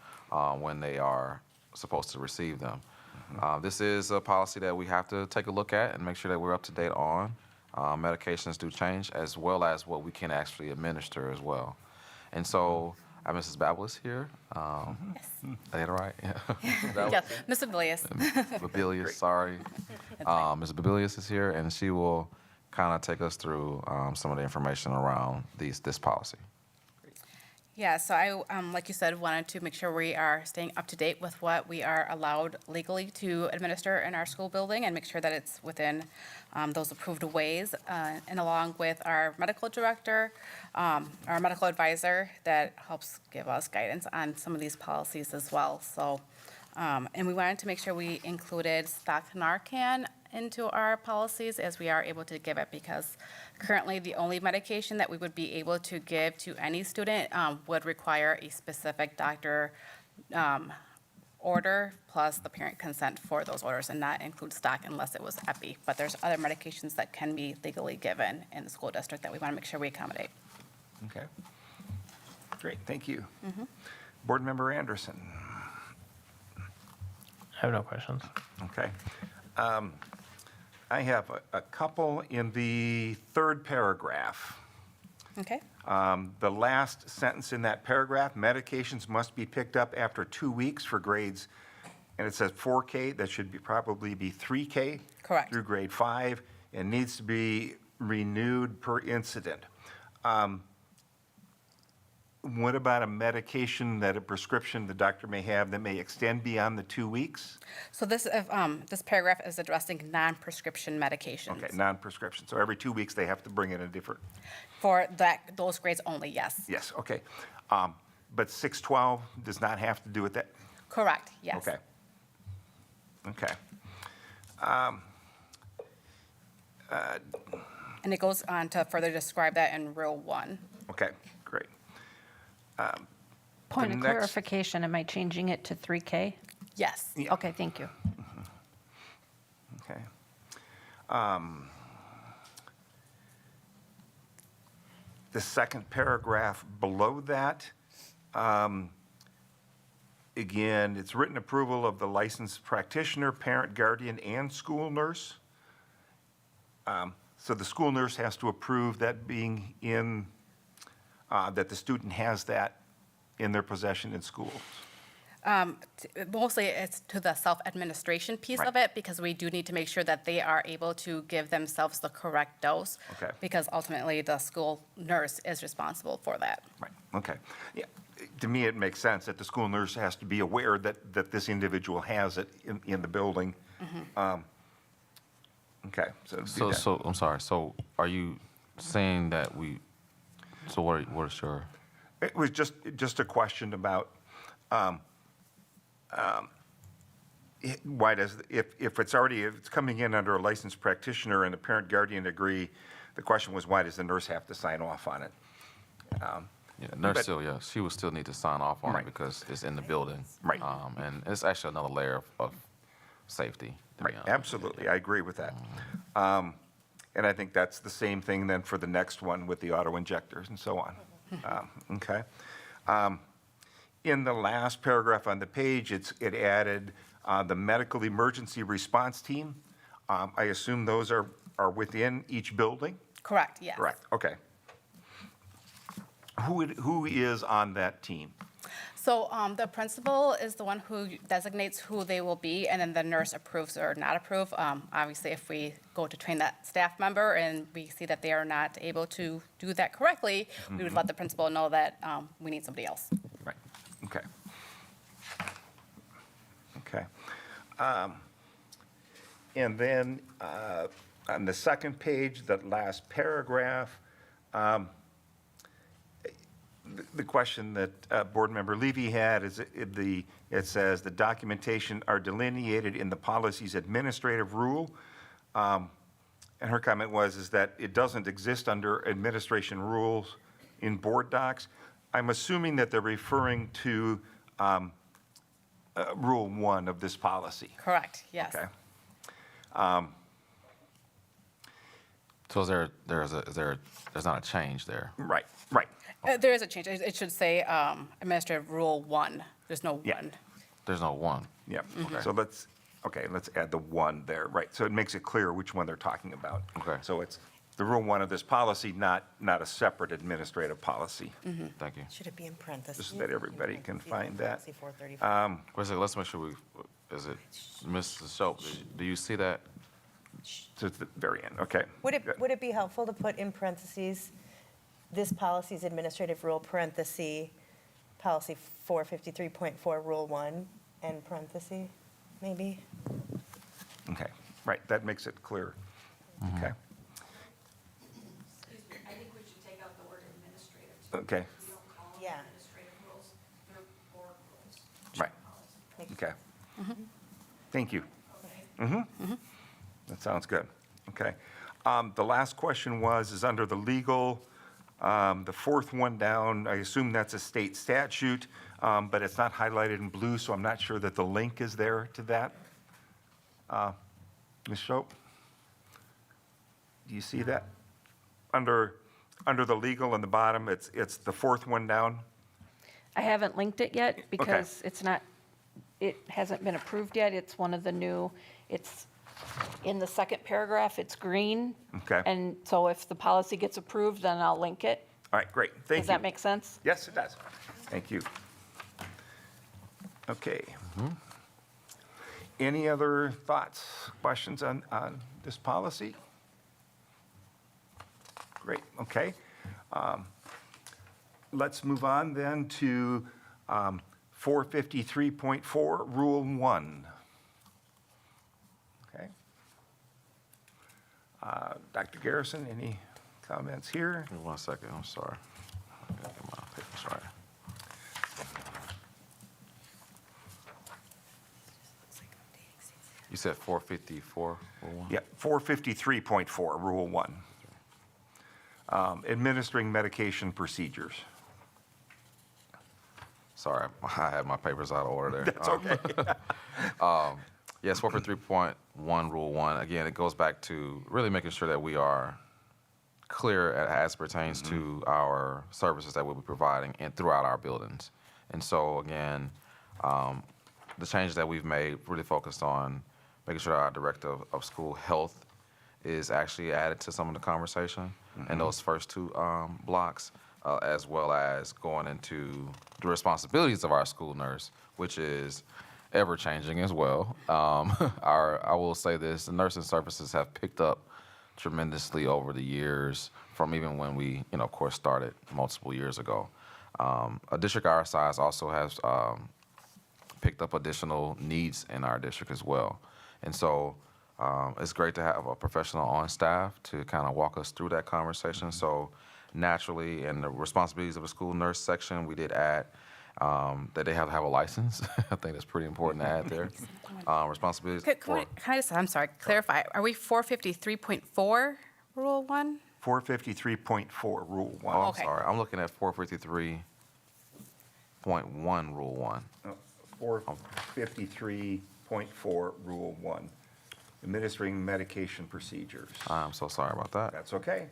Speaker 4: when they are supposed to receive them. This is a policy that we have to take a look at and make sure that we're up to date on. Medications do change, as well as what we can actually administer as well. And so, Mrs. Babelis here. I did it right? Yeah.
Speaker 9: Yes, Mr. Blias.
Speaker 4: Babelius, sorry. Ms. Babelius is here, and she will kind of take us through some of the information around this policy.
Speaker 9: Yeah, so I, like you said, wanted to make sure we are staying up to date with what we are allowed legally to administer in our school building and make sure that it's within those approved ways. And along with our medical director, our medical advisor that helps give us guidance on some of these policies as well. So, and we wanted to make sure we included stock Narcan into our policies as we are able to give it, because currently the only medication that we would be able to give to any student would require a specific doctor order plus the parent consent for those orders, and not include stock unless it was epi. But there's other medications that can be legally given in the school district that we want to make sure we accommodate.
Speaker 1: Okay. Great, thank you. Board Member Anderson.
Speaker 3: I have no questions.
Speaker 1: Okay. I have a couple in the third paragraph.
Speaker 9: Okay?
Speaker 1: The last sentence in that paragraph, medications must be picked up after 2 weeks for grades, and it says 4K, that should probably be 3K.
Speaker 9: Correct.
Speaker 1: Through grade 5, and needs to be renewed per incident. What about a medication that a prescription the doctor may have that may extend beyond the 2 weeks?
Speaker 9: So this paragraph is addressing non-prescription medications.
Speaker 1: Okay, non-prescription. So every 2 weeks, they have to bring in a different,
Speaker 9: For those grades only, yes.
Speaker 1: yes, okay. But 612 does not have to do with that?
Speaker 9: Correct, yes.
Speaker 1: Okay. Okay.
Speaker 9: And it goes on to further describe that in Rule 1.
Speaker 1: Okay, great.
Speaker 2: Point of
Speaker 1: next-
Speaker 2: clarification, am I changing it to 3K?
Speaker 9: Yes.
Speaker 1: Yeah.
Speaker 2: Okay, thank you.
Speaker 1: Okay. The second paragraph below that, again, it's written approval of the licensed practitioner, parent, guardian, and school nurse. So the school nurse has to approve that being in, that the student has that in their possession in schools.
Speaker 9: Mostly it's to the self-administration piece of
Speaker 1: Right.
Speaker 9: it, because we do need to make sure that they are able to give themselves the correct dose.
Speaker 1: Okay.
Speaker 9: Because ultimately, the school nurse is responsible for that.
Speaker 1: Right, okay. Yeah, to me, it makes sense that the school nurse has to be aware that this individual has it in the building. Okay, so. do that.
Speaker 4: So I'm sorry. So are you saying that so what is your?
Speaker 1: It was just a question about, why does, if it's coming in under a licensed practitioner and the parent guardian agree, the question was, why does the nurse have to sign off on it?
Speaker 4: Yeah, nurse
Speaker 1: But-
Speaker 4: still, yeah, she would still need to sign off on
Speaker 1: Right.
Speaker 4: it because it's in the building.
Speaker 1: Right.
Speaker 4: And it's actually another layer of safety. to be
Speaker 1: Right,
Speaker 4: honest.
Speaker 1: absolutely, I agree with that. And I think that's the same thing then for the next one with the auto injectors and so on. Okay. In the last paragraph on the page, it added the medical emergency response team. I assume those are within each building?
Speaker 9: Correct, yes.
Speaker 1: Correct, okay. Who is on that team?
Speaker 9: So the principal is the one who designates who they will be, and then the nurse approves or not approve. Obviously, if we go to train that staff member and we see that they are not able to do that correctly, we would let the principal know that we need somebody else.
Speaker 1: Right, okay. Okay. And then on the second page, that last paragraph, the question that Board Member Levy had is it says the documentation are delineated in the policy's administrative rule. And her comment is that it doesn't exist under administration rules in board docs. I'm assuming that they're referring to Rule 1 of this policy.
Speaker 9: Correct, yes.
Speaker 1: Okay.
Speaker 4: So there's not a change there?
Speaker 1: Right, right.
Speaker 9: There is a change. It should say Administrative Rule 1. There's no
Speaker 1: Yeah.
Speaker 9: 1.
Speaker 4: There's no one.
Speaker 1: Yeah, so let's add the 1 there, right? So it makes it clear which one they're talking about.
Speaker 4: Okay.
Speaker 1: So it's the Rule 1 of this policy, not a separate administrative policy,
Speaker 4: Thank you.
Speaker 5: Should it be in parentheses?
Speaker 1: just so that everybody can find that.
Speaker 5: Policy 435.
Speaker 4: Wait a second, let's make sure is it, Mrs. Schultz, do you see that?
Speaker 1: So it's the very end, okay.
Speaker 5: Would it be helpful to put in parentheses, this policy's administrative rule, parenthesis, policy 453.4, rule 1, and parenthesis, maybe?
Speaker 1: Okay, right, that makes it clear. Okay,
Speaker 2: I think we should take out the word administrative.
Speaker 1: okay,
Speaker 2: We don't call them
Speaker 5: Yeah.
Speaker 2: administrative rules, they're board rules.
Speaker 1: right, okay. Thank you. That sounds good, okay. The last question is under the legal, the fourth one down, I assume that's a state statute, but it's not highlighted in blue, so I'm not sure that the link is there to that. Ms. Shope? Do you see that? Under the legal on the bottom, it's the fourth one down?
Speaker 2: I haven't linked it yet because it hasn't been approved yet. It's one of the new, it's in the second paragraph, it's green.
Speaker 1: Okay.
Speaker 2: And so if the policy gets approved, then I'll link it.
Speaker 1: All right, great, thank you.
Speaker 2: Does that make sense?
Speaker 1: Yes, it does. Thank you. Okay. Any other thoughts, questions on this policy? Great, okay. Let's move on then to 453.4, Rule 1. Okay. Dr. Garrison, any comments here?
Speaker 4: Give me 1 second, I'm sorry. I gotta get my papers right. You said 454, Rule 1?
Speaker 1: Yeah, 453.4, Rule 1. Administering medication procedures.
Speaker 4: Sorry, I had my papers out of order there.
Speaker 1: That's okay.
Speaker 4: Yes, 453.1, Rule 1. Again, it goes back to really making sure that we are clear as pertains to our services that we'll be providing and throughout our buildings. And so, again, the changes that we've made really focused on making sure our director of school health is actually added to some of the conversation in those first two blocks, as well as going into the responsibilities of our school nurse, which is ever-changing as well. I will say this, the nursing services have picked up tremendously over the years from even when we, of course, started multiple years ago. A district our size also has picked up additional needs in our district as well. And so it's great to have a professional on staff to kind of walk us through that conversation. So naturally, in the responsibilities of the school nurse section, we did add that they have to have a license. I think that's pretty important to add there. Responsibilities
Speaker 9: Can I just, I'm sorry, clarify. Are we 453.4, Rule 1?
Speaker 1: 453.4, Rule 1.
Speaker 4: Oh, I'm
Speaker 9: Okay.
Speaker 4: sorry. I'm looking at 453.1, Rule 1.
Speaker 1: 453.4, Rule 1. Administering medication procedures.
Speaker 4: I'm so sorry about that.
Speaker 1: That's okay.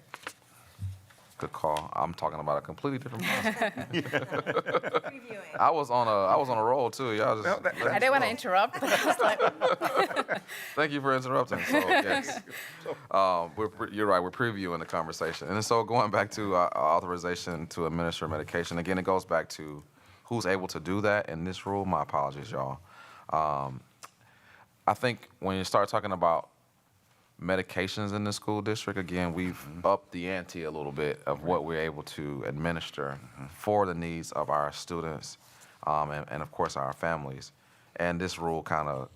Speaker 4: Good call. I'm talking about a completely different process.
Speaker 5: Previewing.
Speaker 4: I was on a roll too. Y'all just.
Speaker 1: No,
Speaker 9: I didn't want to interrupt, but I was like,
Speaker 4: Thank you for interrupting. So yes, you're right. We're previewing the conversation, and so going back to authorization to administer medication. Again, it goes back to who's able to do that in this rule. My apologies, y'all. I think when you start talking about medications in the school district, again, we've upped the ante a little bit of what we're able to administer for the needs of our students and of course, our families. And this rule kind of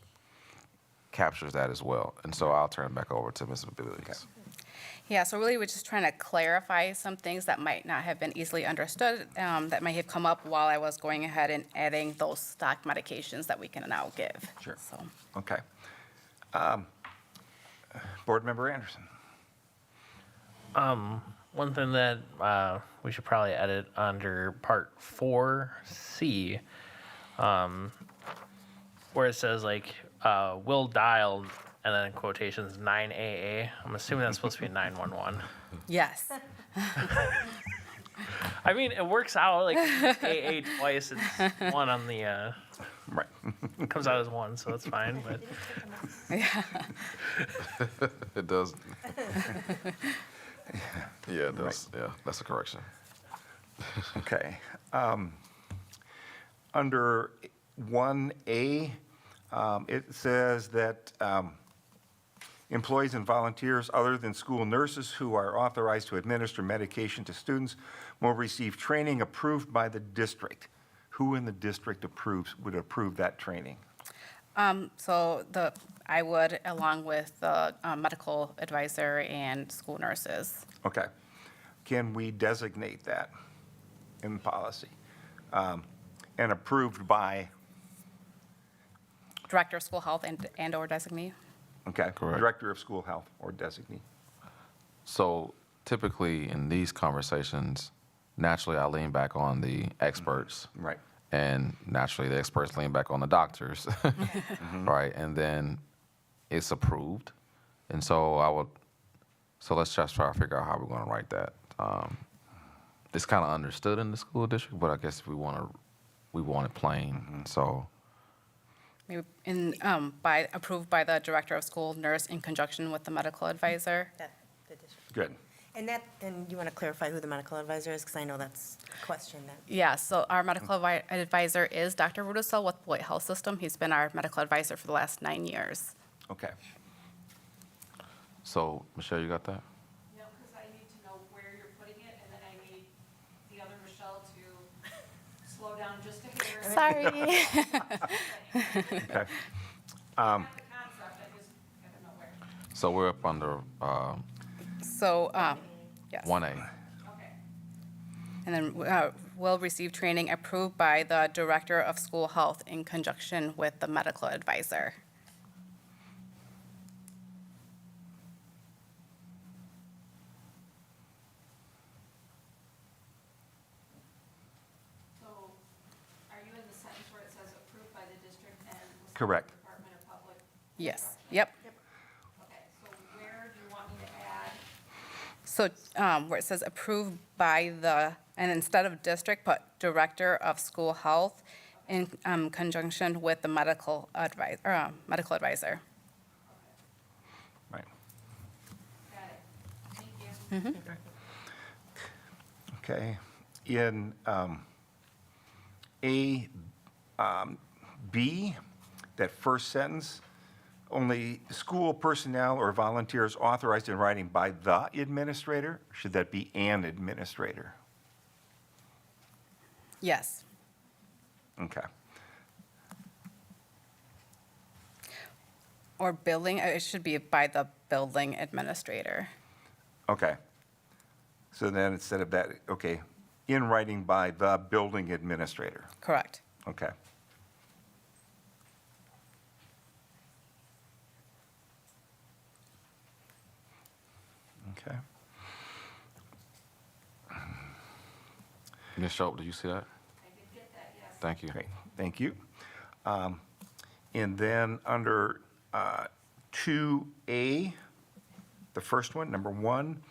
Speaker 4: captures that as well. And so I'll turn it back over to Ms. Billings.
Speaker 9: Yeah, so really we're just trying to clarify some things that might not have been easily understood, that may have come up while I was going ahead and adding those stock medications that we can now give.
Speaker 1: Sure.
Speaker 9: So,
Speaker 1: Okay. Board Member Anderson.
Speaker 3: One thing that we should probably edit under Part 4C, where it says like will dial and then in quotations 9AA. I'm assuming that's supposed to be 911.
Speaker 9: yes.
Speaker 3: I mean, it works out like AA twice. It's one on the
Speaker 1: Right.
Speaker 3: it comes out as one, so it's fine. But
Speaker 4: It does. Yeah, it does. Yeah, that's a correction.
Speaker 1: Okay. Under 1A, it says that employees and volunteers other than school nurses who are authorized to administer medication to students will receive training approved by the district. Who in the district would approve that training?
Speaker 9: So I would, along with the medical advisor and school nurses.
Speaker 1: Okay. Can we designate that in policy? And approved by,
Speaker 9: Director of School Health and/or designee.
Speaker 1: okay,
Speaker 4: Correct.
Speaker 1: Director of School Health or designee.
Speaker 4: So typically in these conversations, naturally I lean back on the experts.
Speaker 1: Right.
Speaker 4: And naturally, the experts lean back on the doctors, right? And then it's approved. And so let's just try to figure out how we're going to write that. It's kind of understood in the school district, but I guess we want it plain. So
Speaker 9: Maybe approved by the Director of School Nurse in conjunction with the medical advisor.
Speaker 5: The district.
Speaker 1: Good.
Speaker 5: And you want to clarify who the medical advisor is, because I know that's a question that.
Speaker 9: Yeah, so our medical advisor is Dr. Rudisill with Beloit Health System. He's been our medical advisor for the last 9 years.
Speaker 1: Okay.
Speaker 4: So Michelle, you got that?
Speaker 2: No, because I need to know where you're putting it, and then I need the other Michelle to slow down just a hair.
Speaker 9: Sorry.
Speaker 1: Okay.
Speaker 2: I got the concept, I just gotta know where.
Speaker 4: So we're up under
Speaker 9: So, yes.
Speaker 4: 1A.
Speaker 2: Okay.
Speaker 9: And then will receive training approved by the Director of School Health in conjunction with the medical advisor.
Speaker 2: So are you in the sentence where it says approved by the district and Wisconsin
Speaker 1: Correct.
Speaker 2: Department of Public?
Speaker 9: Yes, yep.
Speaker 2: Okay, so where do you want me to add?
Speaker 9: So where it says approved by the, and instead of district, put Director of School Health in conjunction with the medical advisor.
Speaker 1: Right.
Speaker 2: Got it. Thank you.
Speaker 1: Okay. In B, that first sentence, only school personnel or volunteers authorized in writing by the administrator? Should that be an administrator?
Speaker 9: Yes.
Speaker 1: Okay.
Speaker 9: Or building, it should be by the building administrator.
Speaker 1: Okay. So then instead of that, okay, in writing by the building administrator.
Speaker 9: Correct.
Speaker 1: Okay. Okay.
Speaker 4: Ms. Schultz, did you see that?
Speaker 2: I did get that, yes.
Speaker 4: Thank you.
Speaker 1: Great, thank you. And then under 2A, the first one, number 1,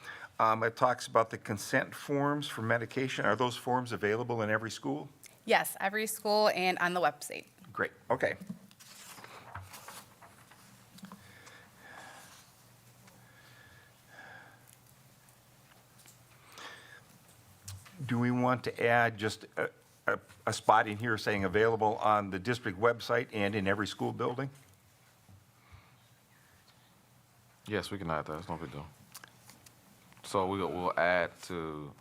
Speaker 1: it talks about the consent forms for medication. Are those forms available in every school?
Speaker 9: Yes, every school and on the website.
Speaker 1: Great, okay. Do we want to add just a spot in here saying available on the district website and in every school building?
Speaker 4: Yes, we can add that. It's no big deal. So we'll add to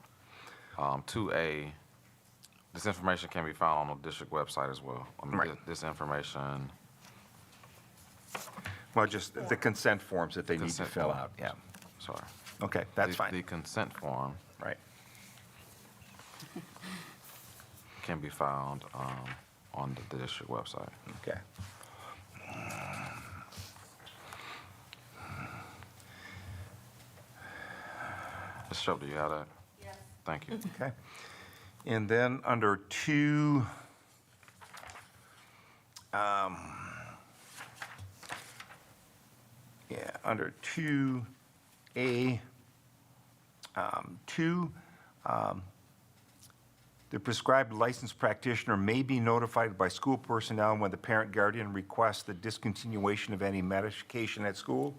Speaker 4: 2A. This information can be found on the district website as well. I mean,
Speaker 1: Right.
Speaker 4: this information.
Speaker 1: Well, just the consent forms that they need to
Speaker 4: Consent
Speaker 1: fill
Speaker 4: form.
Speaker 1: out, yeah.
Speaker 4: Sorry.
Speaker 1: Okay, that's
Speaker 4: The
Speaker 1: fine,
Speaker 4: consent form
Speaker 1: right.
Speaker 4: can be found on the district website.
Speaker 1: Okay.
Speaker 4: Ms. Shope, do you have that? Yes. Thank you.
Speaker 1: Okay. And then under under 2A, 2, the prescribed licensed practitioner may be notified by school personnel when the parent guardian requests the discontinuation of any medication at school.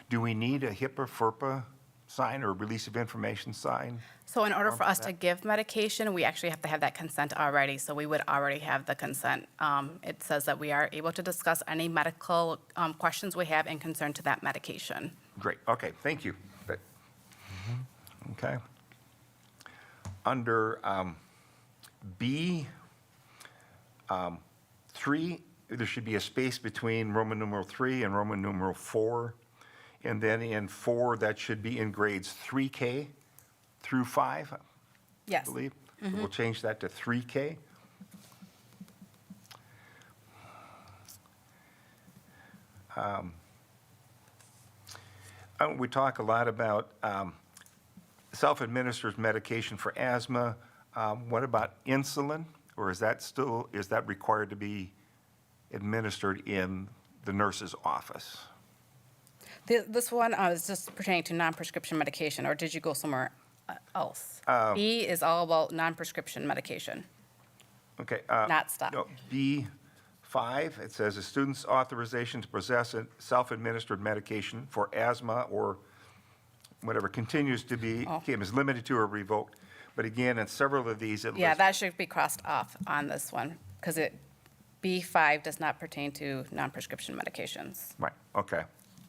Speaker 1: Do we need a HIPAA, FERPA sign or release of information sign?
Speaker 9: So in order for us to give medication, we actually have to have that consent already, so we would already have the consent. It says that we are able to discuss any medical questions we have in concern to that medication.
Speaker 1: Great, okay, thank you. Okay. Under B, 3, there should be a space between Roman numeral 3 and Roman numeral 4. And then in 4, that should be in grades 3K through 5, I
Speaker 9: Yes.
Speaker 1: believe. So we'll change that to 3K. We talk a lot about self-administered medication for asthma. What about insulin? Or is that required to be administered in the nurse's office?
Speaker 9: This one is just pertaining to non-prescription medication, or did you go somewhere else? B is all about non-prescription medication.
Speaker 1: Okay.
Speaker 9: Not stop.
Speaker 1: No, B5, it says a student's authorization to possess a self-administered medication for asthma or whatever continues to be, is limited to or revoked. But again, in several of these, it
Speaker 9: Yeah,
Speaker 1: lists.
Speaker 9: that should be crossed off on this one, because B5 does not pertain to non-prescription medications.
Speaker 1: Right, okay,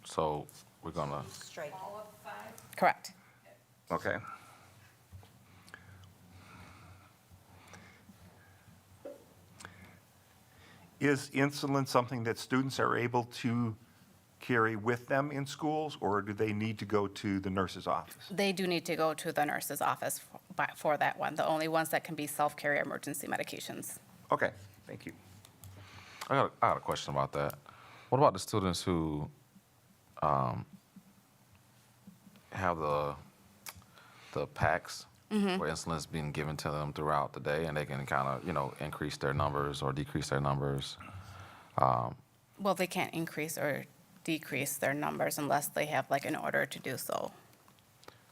Speaker 4: So we're gonna,
Speaker 5: Strike.
Speaker 9: Correct.
Speaker 1: okay. Is insulin something that students are able to carry with them in schools, or do they need to go to the nurse's office?
Speaker 9: They do need to go to the nurse's office for that one. The only ones that can be self-carry emergency medications.
Speaker 1: Okay, thank you.
Speaker 4: I got a question about that. What about the students who have the packs where insulin is being given to them throughout the day, and they can kind of, increase their numbers or decrease their numbers?
Speaker 9: Well, they can't increase or decrease their numbers unless they have like an order to do so.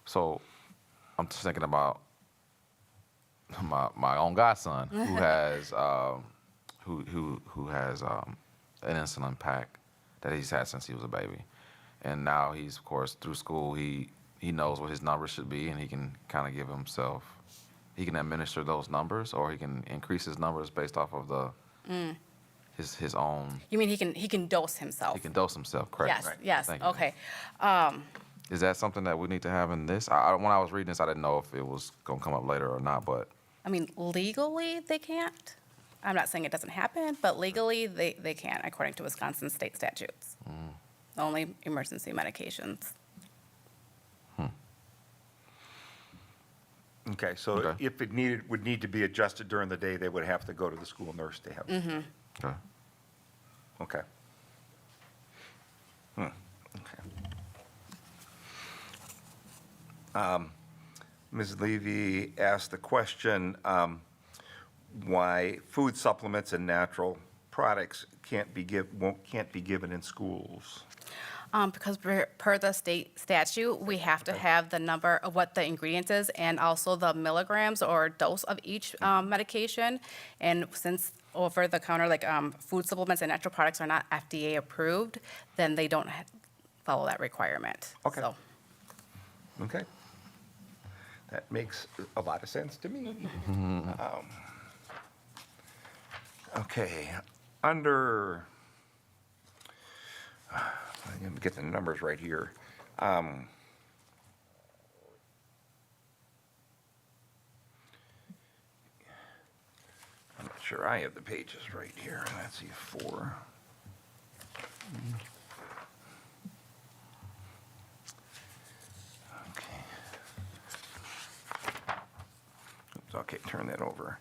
Speaker 4: So I'm just thinking about my own godson who has who has an insulin pack that he's had since he was a baby, and now he's, of course, through school he knows what his numbers should be, and he can kind of give himself, he can administer those numbers, or he can increase his numbers based off of his own.
Speaker 9: You mean he can dose himself?
Speaker 4: He can dose himself, correct?
Speaker 9: Yes, yes,
Speaker 4: Thank you.
Speaker 9: okay.
Speaker 4: Is that something that we need to have in this? When I was reading this, I didn't know if it was going to come up later or not, but.
Speaker 9: I mean, legally, they can't. I'm not saying it doesn't happen, but legally, they can't, according to Wisconsin state statutes. Only emergency medications.
Speaker 1: Okay, so
Speaker 4: Okay.
Speaker 1: if it would need to be adjusted during the day, they would have to go to the school nurse to have.
Speaker 4: Okay.
Speaker 1: Okay. Okay. Ms. Levy asked the question, why food supplements and natural products can't be given in schools.
Speaker 9: Because per the state statute, we have to have the number of what the ingredients is and also the milligrams or dose of each medication. And since over-the-counter, like food supplements and natural products are not FDA approved, then they don't follow that requirement.
Speaker 1: Okay.
Speaker 9: So,
Speaker 1: Okay. That makes a lot of sense to me. Okay, under, let me get the numbers right here. I'm not sure I have the pages right here. Let's see, 4. Okay. Oops, okay, turn that over.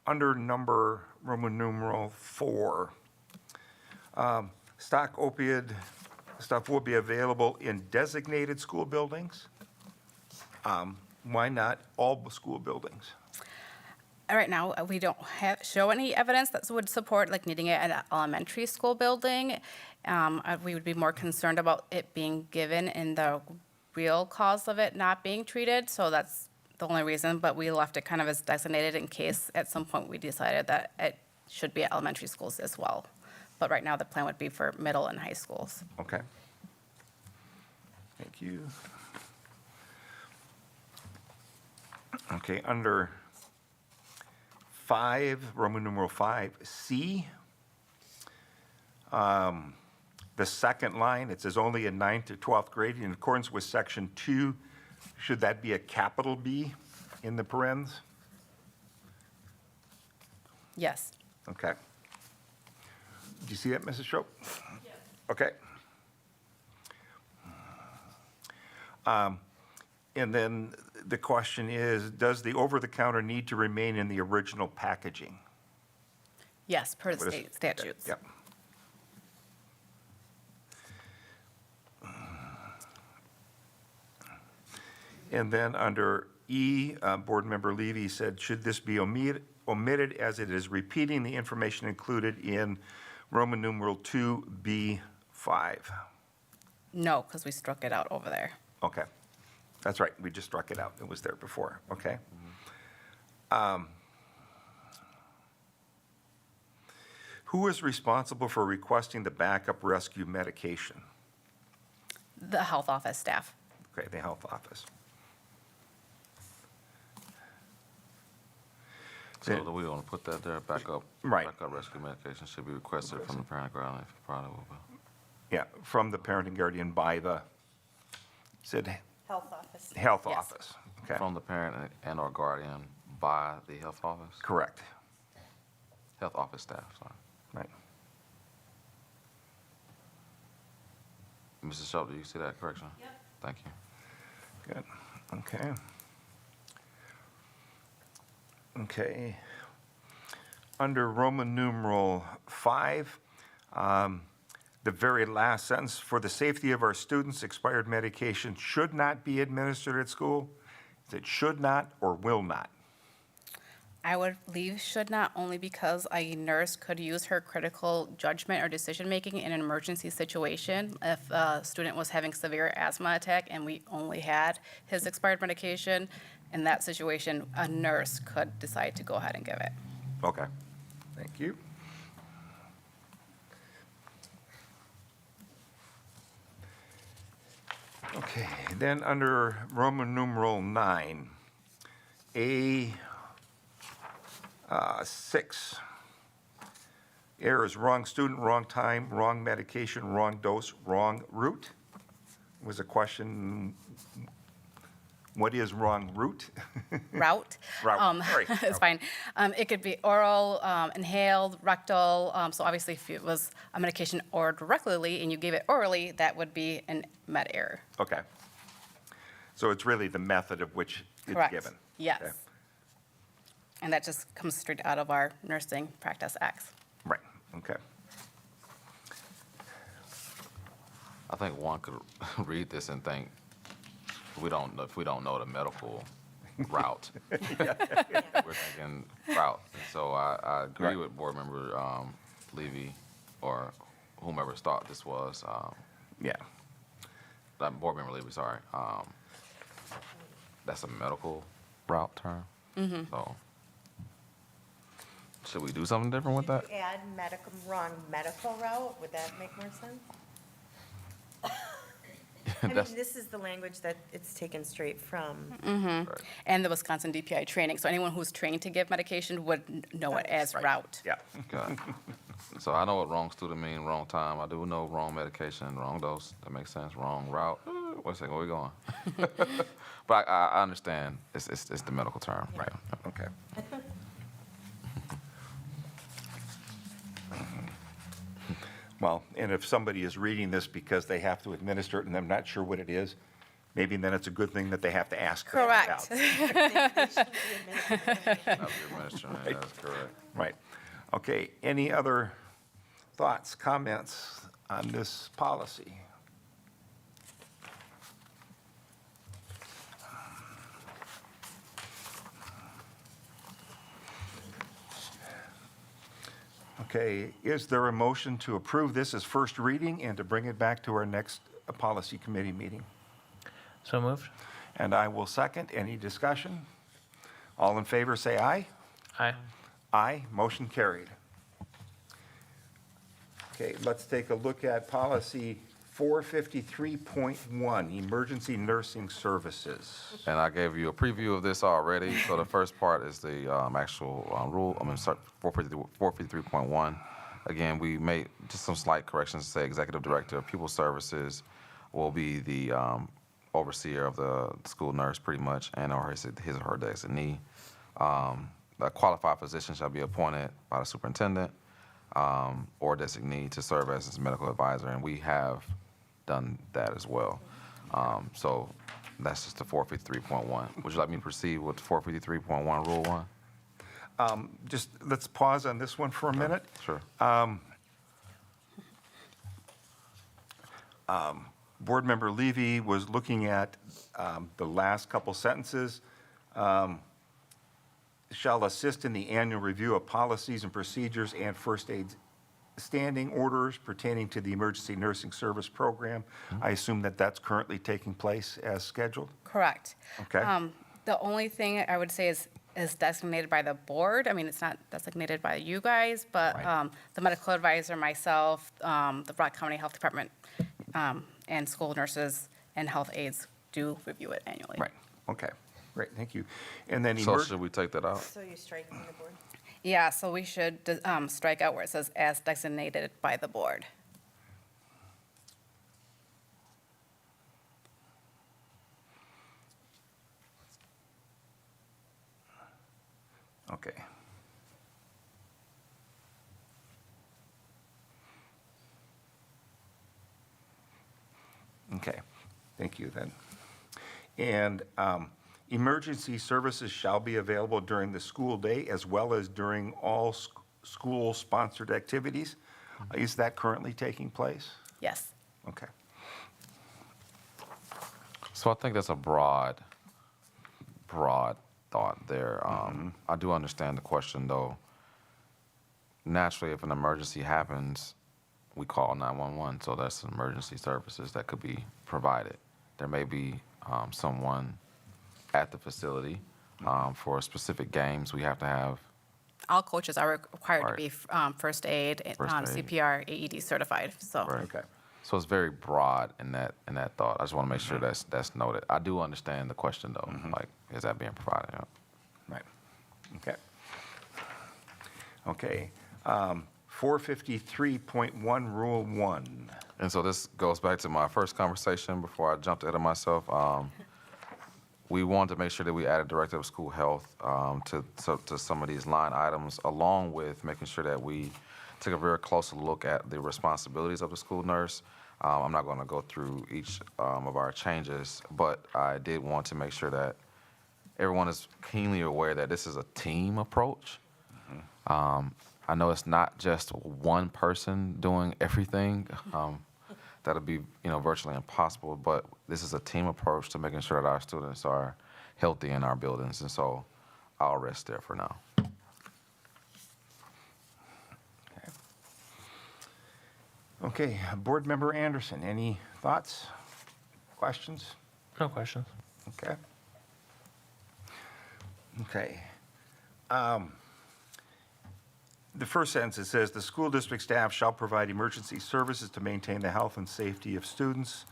Speaker 1: Under number Roman numeral 4, stock opioid stuff will be available in designated school buildings. Why not all school buildings?
Speaker 9: Right now, we don't show any evidence that would support like needing it at an elementary school building. We would be more concerned about it being given in the real cause of it not being treated, so that's the only reason, but we left it kind of as designated in case at some point we decided that it should be at elementary schools as well. But right now, the plan would be for middle and high schools.
Speaker 1: Okay. Thank you. Okay, under 5, Roman numeral 5C, the second line, it says only in 9th to 12th grade in accordance with section 2. Should that be a capital B in the parens?
Speaker 9: Yes.
Speaker 1: Okay. Did you see that, Mrs. Schroep? Yes. Okay. And then the question is, does the over-the-counter need to remain in the original packaging?
Speaker 9: Yes, per the
Speaker 1: What is-
Speaker 9: state statutes.
Speaker 1: Yep. And then under E, Board Member Levy said, should this be omitted as it is repeating the information included in Roman numeral 2B5?
Speaker 9: No, because we struck it out over there.
Speaker 1: Okay. That's right, we just struck it out. It was there before, okay? Who is responsible for requesting the backup rescue medication?
Speaker 9: The health office staff.
Speaker 1: Okay, the health office.
Speaker 4: So do we want to put that there, backup?
Speaker 1: Right.
Speaker 4: Backup rescue medication should be requested from the parent guardian, probably will be.
Speaker 1: Yeah, from the parent and guardian by the, said,
Speaker 5: Health office.
Speaker 1: health
Speaker 9: Yes.
Speaker 1: office. Okay,
Speaker 4: From the parent and/or guardian by the health office,
Speaker 1: correct,
Speaker 4: health office staff, sorry.
Speaker 1: right.
Speaker 4: Mrs. Schultz, do you see that correction? Yep. Thank you.
Speaker 1: Good, okay. Okay. Under Roman numeral 5, the very last sentence, for the safety of our students, expired medication should not be administered at school. Is it should not or will not?
Speaker 9: I would leave should not only because a nurse could use her critical judgment or decision-making in an emergency situation. If a student was having severe asthma attack and we only had his expired medication, in that situation, a nurse could decide to go ahead and give it.
Speaker 1: Okay, thank you. Okay, then under Roman numeral 9, A6. Error is wrong student, wrong time, wrong medication, wrong dose, wrong route. Was a question, what is wrong route?
Speaker 9: Route.
Speaker 1: Route, sorry.
Speaker 9: It's fine. It could be oral, inhaled, rectal. So obviously, if it was a medication ordered directly and you gave it orally, that would be an med error.
Speaker 1: Okay. So it's really the method of which it's
Speaker 9: Correct.
Speaker 1: given?
Speaker 9: Yes.
Speaker 1: Okay.
Speaker 9: And that just comes straight out of our Nursing Practice Acts.
Speaker 1: Right, okay.
Speaker 4: I think one could read this and think, if we don't know the medical route. We're thinking route. So I agree
Speaker 1: Right.
Speaker 4: with Board Member Levy, or whomever thought this was,
Speaker 1: Yeah,
Speaker 4: Board Member Levy, sorry. That's a medical route term. So, should we do something different with that?
Speaker 5: Add wrong medical route, would that make more sense? I mean,
Speaker 4: That's-
Speaker 5: this is the language that it's taken straight from.
Speaker 9: And the Wisconsin DPI training, so anyone who's trained to give medication would know it as route.
Speaker 1: Yeah.
Speaker 4: Okay. So I know what wrong student mean, wrong time. I do know wrong medication, wrong dose. That makes sense. Wrong route. Wait a second, where we going? But I understand. It's the medical term. Right.
Speaker 1: Okay. Well, and if somebody is reading this because they have to administer it and they're not sure what it is, maybe then it's a good thing that they have to ask. to find
Speaker 9: Correct.
Speaker 1: out.
Speaker 4: That's the administration. Yeah, that's correct.
Speaker 1: Right. Okay, any other thoughts, comments on this policy? Okay, is there a motion to approve this as first reading and to bring it back to our next policy committee meeting?
Speaker 3: So moved.
Speaker 1: And I will second. Any discussion? All in favor, say aye.
Speaker 3: Aye.
Speaker 1: Aye, motion carried. Okay, let's take a look at policy 453.1, emergency nursing services.
Speaker 4: And I gave you a preview of this already. So the first part is the actual rule. 453.1. Again, we made just some slight corrections to say Executive Director of Pupil Services will be the overseer of the school nurse pretty much, and or his or her designee. A qualified physician shall be appointed by the superintendent or designee to serve as his medical advisor, and we have done that as well. So that's just the 453.1. Would you like me to proceed with 453.1, Rule 1?
Speaker 1: Just, let's pause on this one for a minute.
Speaker 4: Sure.
Speaker 1: Board Member Levy was looking at the last couple sentences. Shall assist in the annual review of policies and procedures and first aid standing orders pertaining to the emergency nursing service program. I assume that that's currently taking place as scheduled?
Speaker 9: Correct.
Speaker 1: Okay.
Speaker 9: The only thing I would say is designated by the board. I mean, it's not designated by you guys, but
Speaker 1: Right.
Speaker 9: the medical advisor, myself, the Brock County Health Department, and school nurses and health aides do review it annually.
Speaker 1: Right, okay, great, thank you. And then
Speaker 4: So should we take that out?
Speaker 5: So you're striking the board?
Speaker 9: Yeah, so we should strike out where it says as designated by the board.
Speaker 1: Okay. Okay, thank you then. And emergency services shall be available during the school day as well as during all school-sponsored activities. Is that currently taking place?
Speaker 9: Yes.
Speaker 1: Okay.
Speaker 4: So I think that's a broad thought there. I do understand the question, though. Naturally, if an emergency happens, we call 911, so that's emergency services that could be provided. There may be someone at the facility for specific games. We have to have
Speaker 9: All coaches are required to
Speaker 4: Right.
Speaker 9: be first aid,
Speaker 4: First aid.
Speaker 9: CPR, AED certified, so.
Speaker 4: Right.
Speaker 1: Okay.
Speaker 4: So it's very broad in that thought. I just want to make sure that's noted. I do understand the question though. Like, is that being provided? Yeah.
Speaker 1: Right, okay. Okay, 453.1, Rule 1.
Speaker 4: And so this goes back to my first conversation before I jumped ahead of myself. We wanted to make sure that we added director of school health to some of these line items, along with making sure that we took a very close look at the responsibilities of the school nurse. I'm not going to go through each of our changes, but I did want to make sure that everyone is keenly aware that this is a team approach. I know it's not just one person doing everything. That'll be, virtually impossible, but this is a team approach to making sure that our students are healthy in our buildings, and so I'll rest there for now.
Speaker 1: Okay, Board Member Anderson, any thoughts, questions?
Speaker 3: No questions.
Speaker 1: Okay. Okay. The first sentence, it says, "The school district staff shall provide emergency services to maintain the health and safety of students."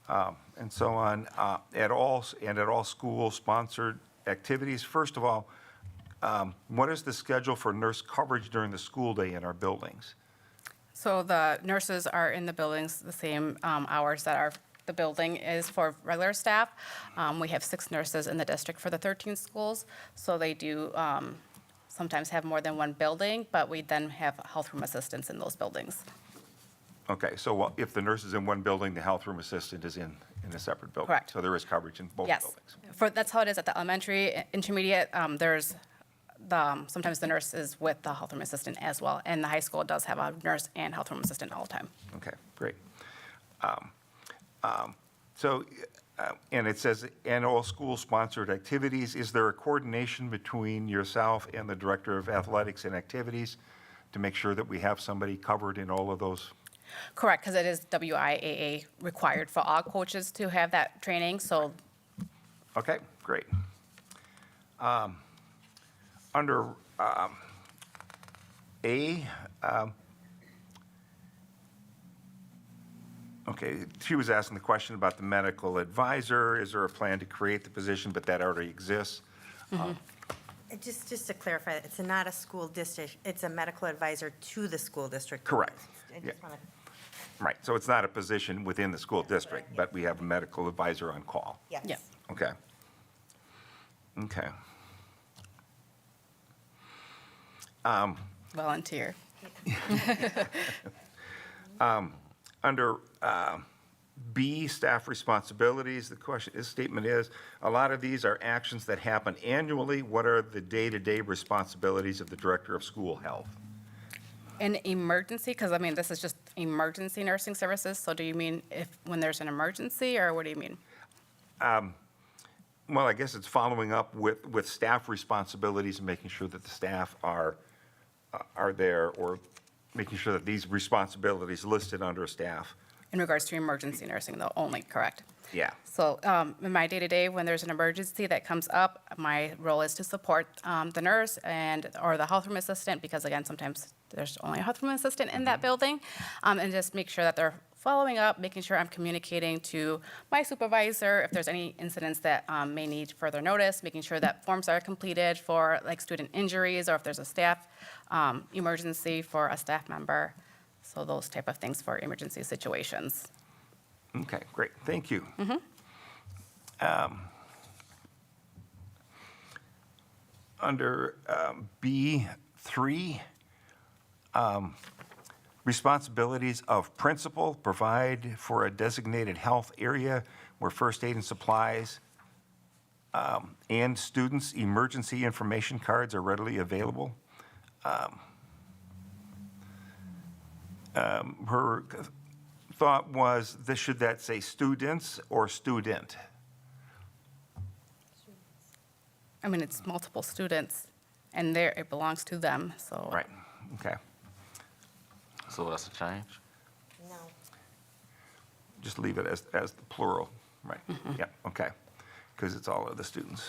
Speaker 1: and so on, at all school-sponsored activities. First of all, what is the schedule for nurse coverage during the school day in our buildings?
Speaker 9: So the nurses are in the buildings the same hours that the building is for regular staff. We have 6 nurses in the district for the 13 schools, so they do sometimes have more than one building, but we then have health room assistants in those buildings.
Speaker 1: Okay, so if the nurse is in one building, the health room assistant is in a separate building?
Speaker 9: Correct.
Speaker 1: So there is coverage in both
Speaker 9: Yes.
Speaker 1: buildings?
Speaker 9: That's how it is at the elementary, intermediate. There's sometimes the nurse is with the health room assistant as well. And the high school does have a nurse and health room assistant all the time.
Speaker 1: Okay, great. So, and it says, and all school-sponsored activities, is there a coordination between yourself and the Director of Athletics and Activities to make sure that we have somebody covered in all of those?
Speaker 9: Correct, because it is WIAA required for all coaches to have that training, so
Speaker 1: Okay, great. Under A, okay, she was asking the question about the medical advisor. Is there a plan to create the position, but that already exists?
Speaker 5: Just to clarify, it's not a school district, it's a medical advisor to the school district.
Speaker 1: Correct.
Speaker 5: I
Speaker 1: Yeah.
Speaker 5: just want to,
Speaker 1: Right, so it's not a position within the school district, but we have a medical advisor on call.
Speaker 5: yes.
Speaker 9: yeah.
Speaker 1: Okay. Okay.
Speaker 9: Volunteer.
Speaker 1: Under B, staff responsibilities, the statement is, a lot of these are actions that happen annually. What are the day-to-day responsibilities of the Director of School Health?
Speaker 9: An emergency, because I mean, this is just emergency nursing services, so do you mean when there's an emergency, or what do you mean?
Speaker 1: Well, I guess it's following up with staff responsibilities and making sure that the staff are there, or making sure that these responsibilities listed under staff.
Speaker 9: In regards to emergency nursing, though, only, correct?
Speaker 1: Yeah.
Speaker 9: So in my day-to-day, when there's an emergency that comes up, my role is to support the nurse or the health room assistant, because again, sometimes there's only a health room assistant in that building, and just make sure that they're following up, making sure I'm communicating to my supervisor if there's any incidents that may need further notice, making sure that forms are completed for like student injuries, or if there's a staff emergency for a staff member. So those type of things for emergency situations.
Speaker 1: Okay, great, thank you. Under B3, responsibilities of principal, provide for a designated health area where first aid and supplies and students' emergency information cards are readily available. Her thought was, should that say students or student?
Speaker 9: I mean, it's multiple students, and it belongs to them, so.
Speaker 1: Right, okay.
Speaker 4: So that's a change?
Speaker 5: No.
Speaker 1: Just leave it as the plural, right? Yeah, okay, because it's all of the students.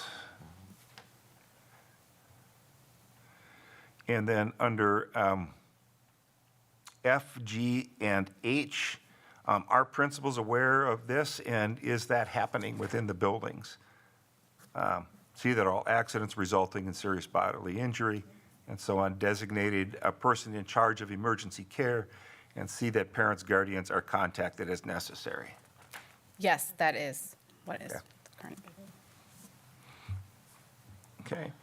Speaker 1: And then under F, G, and H, are principals aware of this, and is that happening within the buildings? See that all accidents resulting in serious bodily injury, and so on, designated a person in charge of emergency care, and see that parents, guardians are contacted as necessary.
Speaker 9: Yes, that is what is
Speaker 1: Yeah.
Speaker 9: current.
Speaker 1: Okay.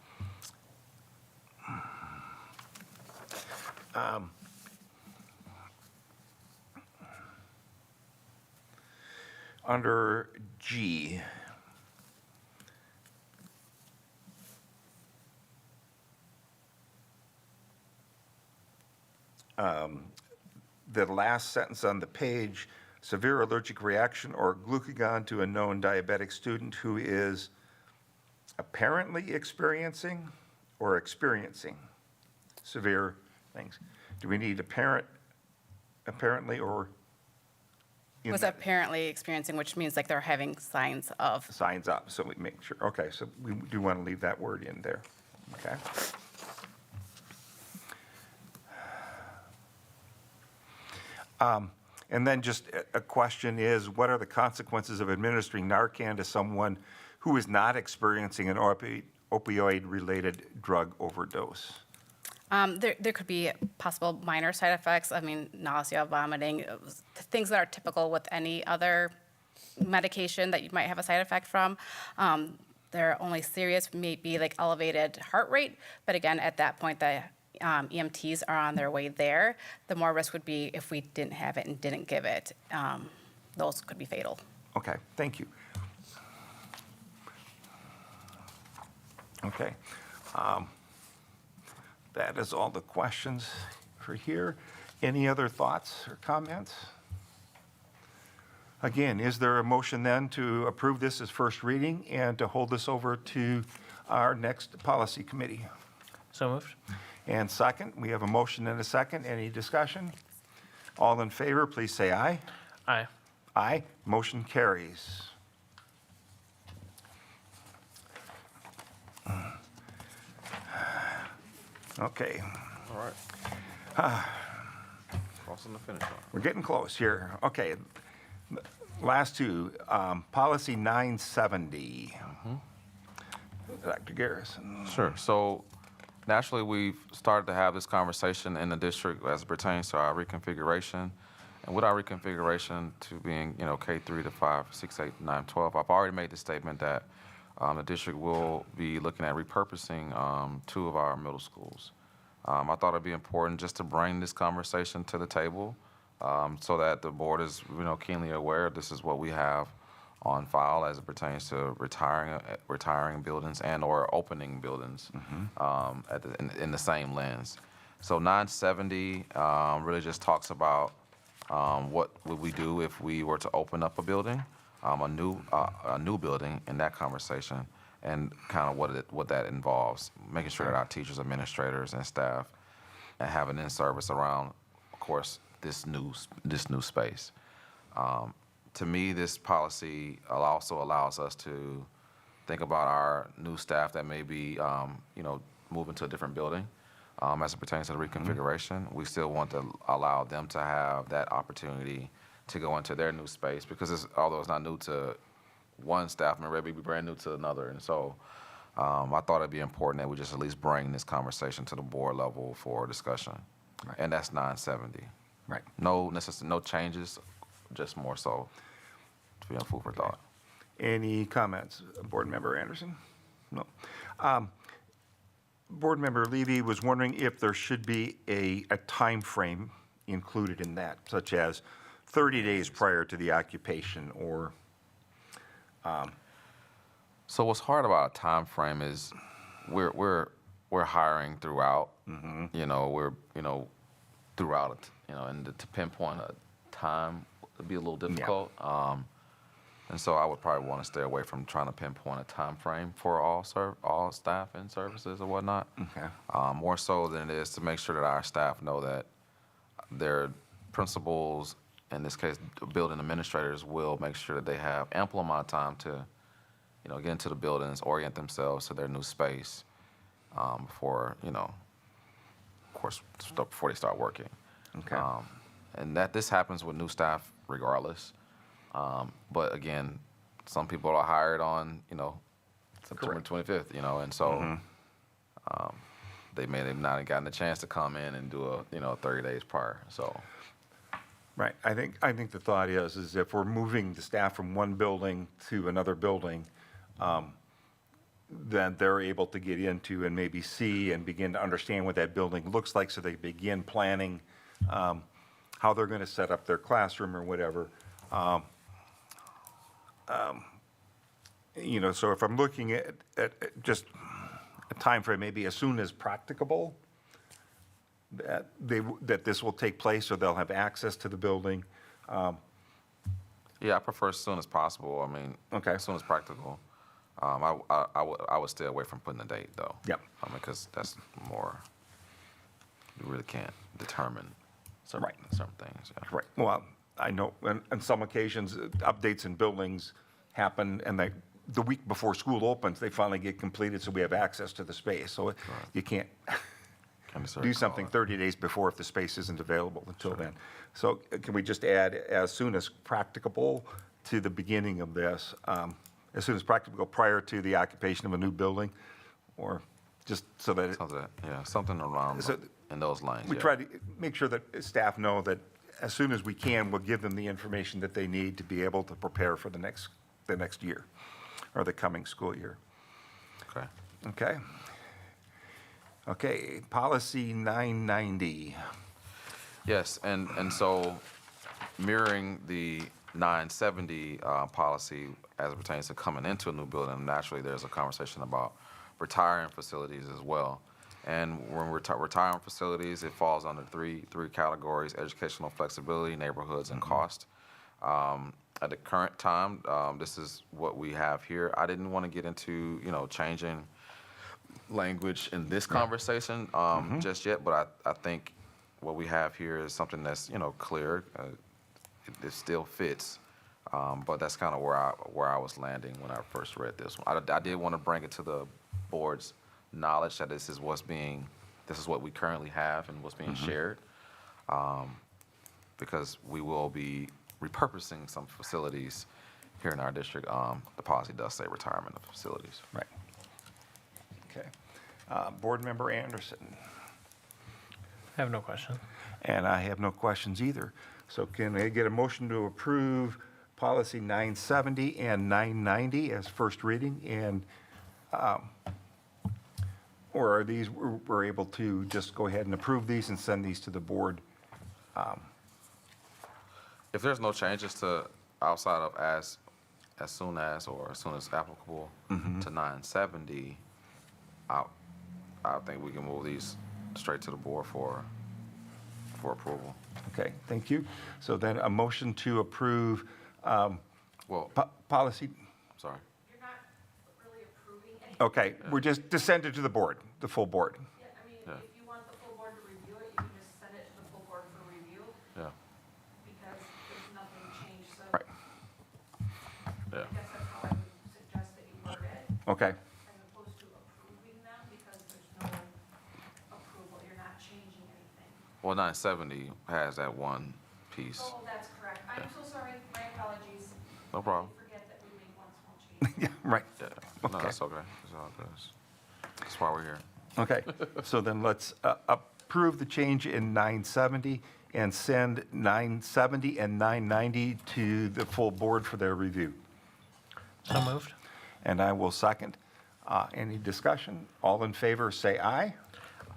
Speaker 1: Under G, the last sentence on the page, severe allergic reaction or glucagon to a known diabetic student who is apparently experiencing or experiencing severe things. Do we need apparently or? in
Speaker 9: Was
Speaker 1: that?
Speaker 9: apparently experiencing, which means like they're having signs of.
Speaker 1: Signs up, so we make sure, okay, so we do want to leave that word in there, okay? And then just a question is, what are the consequences of administering Narcan to someone who is not experiencing an opioid-related drug overdose?
Speaker 9: There could be possible minor side effects. I mean, nausea, vomiting, things that are typical with any other medication that you might have a side effect from. They're only serious, maybe like elevated heart rate. But again, at that point, the EMTs are on their way there. The more risk would be if we didn't have it and didn't give it. Those could be fatal.
Speaker 1: Okay, thank you. Okay. That is all the questions for here. Any other thoughts or comments? Again, is there a motion then to approve this as first reading and to hold this over to our next policy committee?
Speaker 3: So moved.
Speaker 1: And second, we have a motion and a second. Any discussion? All in favor, please say aye.
Speaker 3: Aye.
Speaker 1: Aye. Motion carries. Okay,
Speaker 4: All right. Crossing the finish line.
Speaker 1: we're getting close here. Okay, last two, policy 970. Dr. Garrison.
Speaker 4: Sure. So naturally, we've started to have this conversation in the district as it pertains to our reconfiguration. And with our reconfiguration to being, K3 to 5, 6, 8, 9, 12, I've already made the statement that the district will be looking at repurposing 2 of our middle schools. I thought it'd be important just to bring this conversation to the table so that the board is, keenly aware this is what we have on file as it pertains to retiring buildings and or opening buildings in the same lens. So 970 really just talks about what would we do if we were to open up a building, a new building in that conversation, and kind of what that involves, making sure that our teachers, administrators, and staff have an in-service around, of course, this new space. To me, this policy also allows us to think about our new staff that may be, moving to a different building. As it pertains to the reconfiguration, we still want to allow them to have that opportunity to go into their new space because although it's not new to one staff member, it may be brand new to another. And so I thought it'd be important that we just at least bring this conversation to the board level for discussion.
Speaker 1: Right.
Speaker 4: And that's 970.
Speaker 1: Right.
Speaker 4: No changes, just more so to be on food for thought.
Speaker 1: Any comments? Board Member Anderson? No. Board Member Levy was wondering if there should be a time frame included in that, such as 30 days prior to the occupation or.
Speaker 4: So what's hard about a time frame is we're hiring throughout. We're throughout it. And to pinpoint a time would be a little difficult. And so I would probably want to stay away from trying to pinpoint a time frame for all staff and services or whatnot.
Speaker 1: Okay.
Speaker 4: More so than it is to make sure that our staff know that their principals, in this case, building administrators, will make sure that they have ample amount of time to, get into the buildings, orient themselves to their new space before, of course, before they start working.
Speaker 1: Okay.
Speaker 4: And that this happens with new staff regardless. But again, some people are hired on, September 25th, and so they may have not gotten a chance to come in and do 30 days prior. So.
Speaker 1: Right. I think the thought is if we're moving the staff from one building to another building, then they're able to get into and maybe see and begin to understand what that building looks like, so they begin planning how they're going to set up their classroom or whatever. So if I'm looking at just a time frame, maybe as soon as practicable, that this will take place, so they'll have access to the building.
Speaker 4: Yeah, I prefer as soon as possible. I mean,
Speaker 1: Okay.
Speaker 4: as soon as practical. I would stay away from putting a date though.
Speaker 1: Yep.
Speaker 4: Because that's more. You really can't determine certain
Speaker 1: Right.
Speaker 4: things. Yeah.
Speaker 1: Right. Well, I know on some occasions, updates in buildings happen, and the week before school opens, they finally get completed, so we have access to the space. So you can't do something 30 days before if the space isn't available until then. So can we just add as soon as practicable to the beginning of this, as soon as practicable prior to the occupation of a new building? Or just so that
Speaker 4: Something around
Speaker 1: So
Speaker 4: in those lines.
Speaker 1: we
Speaker 4: yeah.
Speaker 1: try to make sure that staff know that as soon as we can, we'll give them the information that they need to be able to prepare for the next year or the coming school year.
Speaker 4: Okay.
Speaker 1: Okay? Okay, policy 990.
Speaker 4: Yes, and so mirroring the 970 policy as it pertains to coming into a new building, naturally there's a conversation about retiring facilities as well. And when we're retiring facilities, it falls under three categories: educational flexibility, neighborhoods, and cost. At the current time, this is what we have here. I didn't want to get into changing language in this conversation just yet, but I think what we have here is something that's clear. It still fits, but that's kind of where I was landing when I first read this one. I did want to bring it to the board's knowledge that this is what we currently have and what's being shared, because we will be repurposing some facilities here in our district. The policy does say retirement of facilities.
Speaker 1: Right. Okay. Board Member Anderson.
Speaker 3: I have no question.
Speaker 1: And I have no questions either. So can I get a motion to approve policy 970 and 990 as first reading? And, or are these, we're able to just go ahead and approve these and send these to the board?
Speaker 4: If there's no changes to outside of as soon as or as soon as applicable to 970, I think we can move these straight to the board for approval.
Speaker 1: Okay, thank you. So then a motion to approve
Speaker 4: Well,
Speaker 1: policy,
Speaker 4: sorry.
Speaker 2: You're not really approving any.
Speaker 1: okay, we're just to send it to the board, the full board.
Speaker 2: Yeah, I mean,
Speaker 4: Yeah.
Speaker 2: if you want the full board to review it, you can just send it to the full board for review,
Speaker 4: Yeah.
Speaker 2: because there's nothing changed, so.
Speaker 1: Right.
Speaker 4: Yeah.
Speaker 2: I guess that's how I would suggest that you word it,
Speaker 1: Okay,
Speaker 2: as opposed to approving them, because there's no approval, you're not changing anything.
Speaker 4: Well, 970 has that one piece.
Speaker 2: Oh, that's correct. I'm so sorry, my apologies.
Speaker 4: No problem.
Speaker 2: Forget that we make one small change.
Speaker 1: yeah, right.
Speaker 4: Yeah. No,
Speaker 1: Okay.
Speaker 4: that's okay. It's all good. That's why we're here.
Speaker 1: Okay, so then let's approve the change in 970 and send 970 and 990 to the full board for their review.
Speaker 3: So moved.
Speaker 1: And I will second. Any discussion? All in favor, say aye.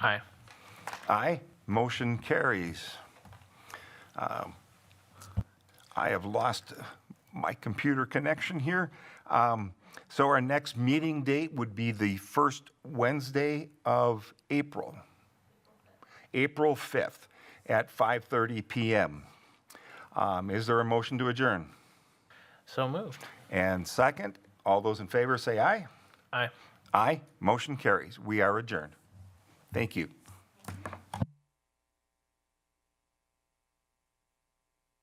Speaker 3: Aye.
Speaker 1: Aye. Motion carries. I have lost my computer connection here. So our next meeting date would be the first Wednesday of April, April 5th at 5:30 PM. Is there a motion to adjourn?
Speaker 3: So moved.
Speaker 1: And second, all those in favor say aye.
Speaker 3: Aye.
Speaker 1: Aye. Motion carries. We are adjourned. Thank you.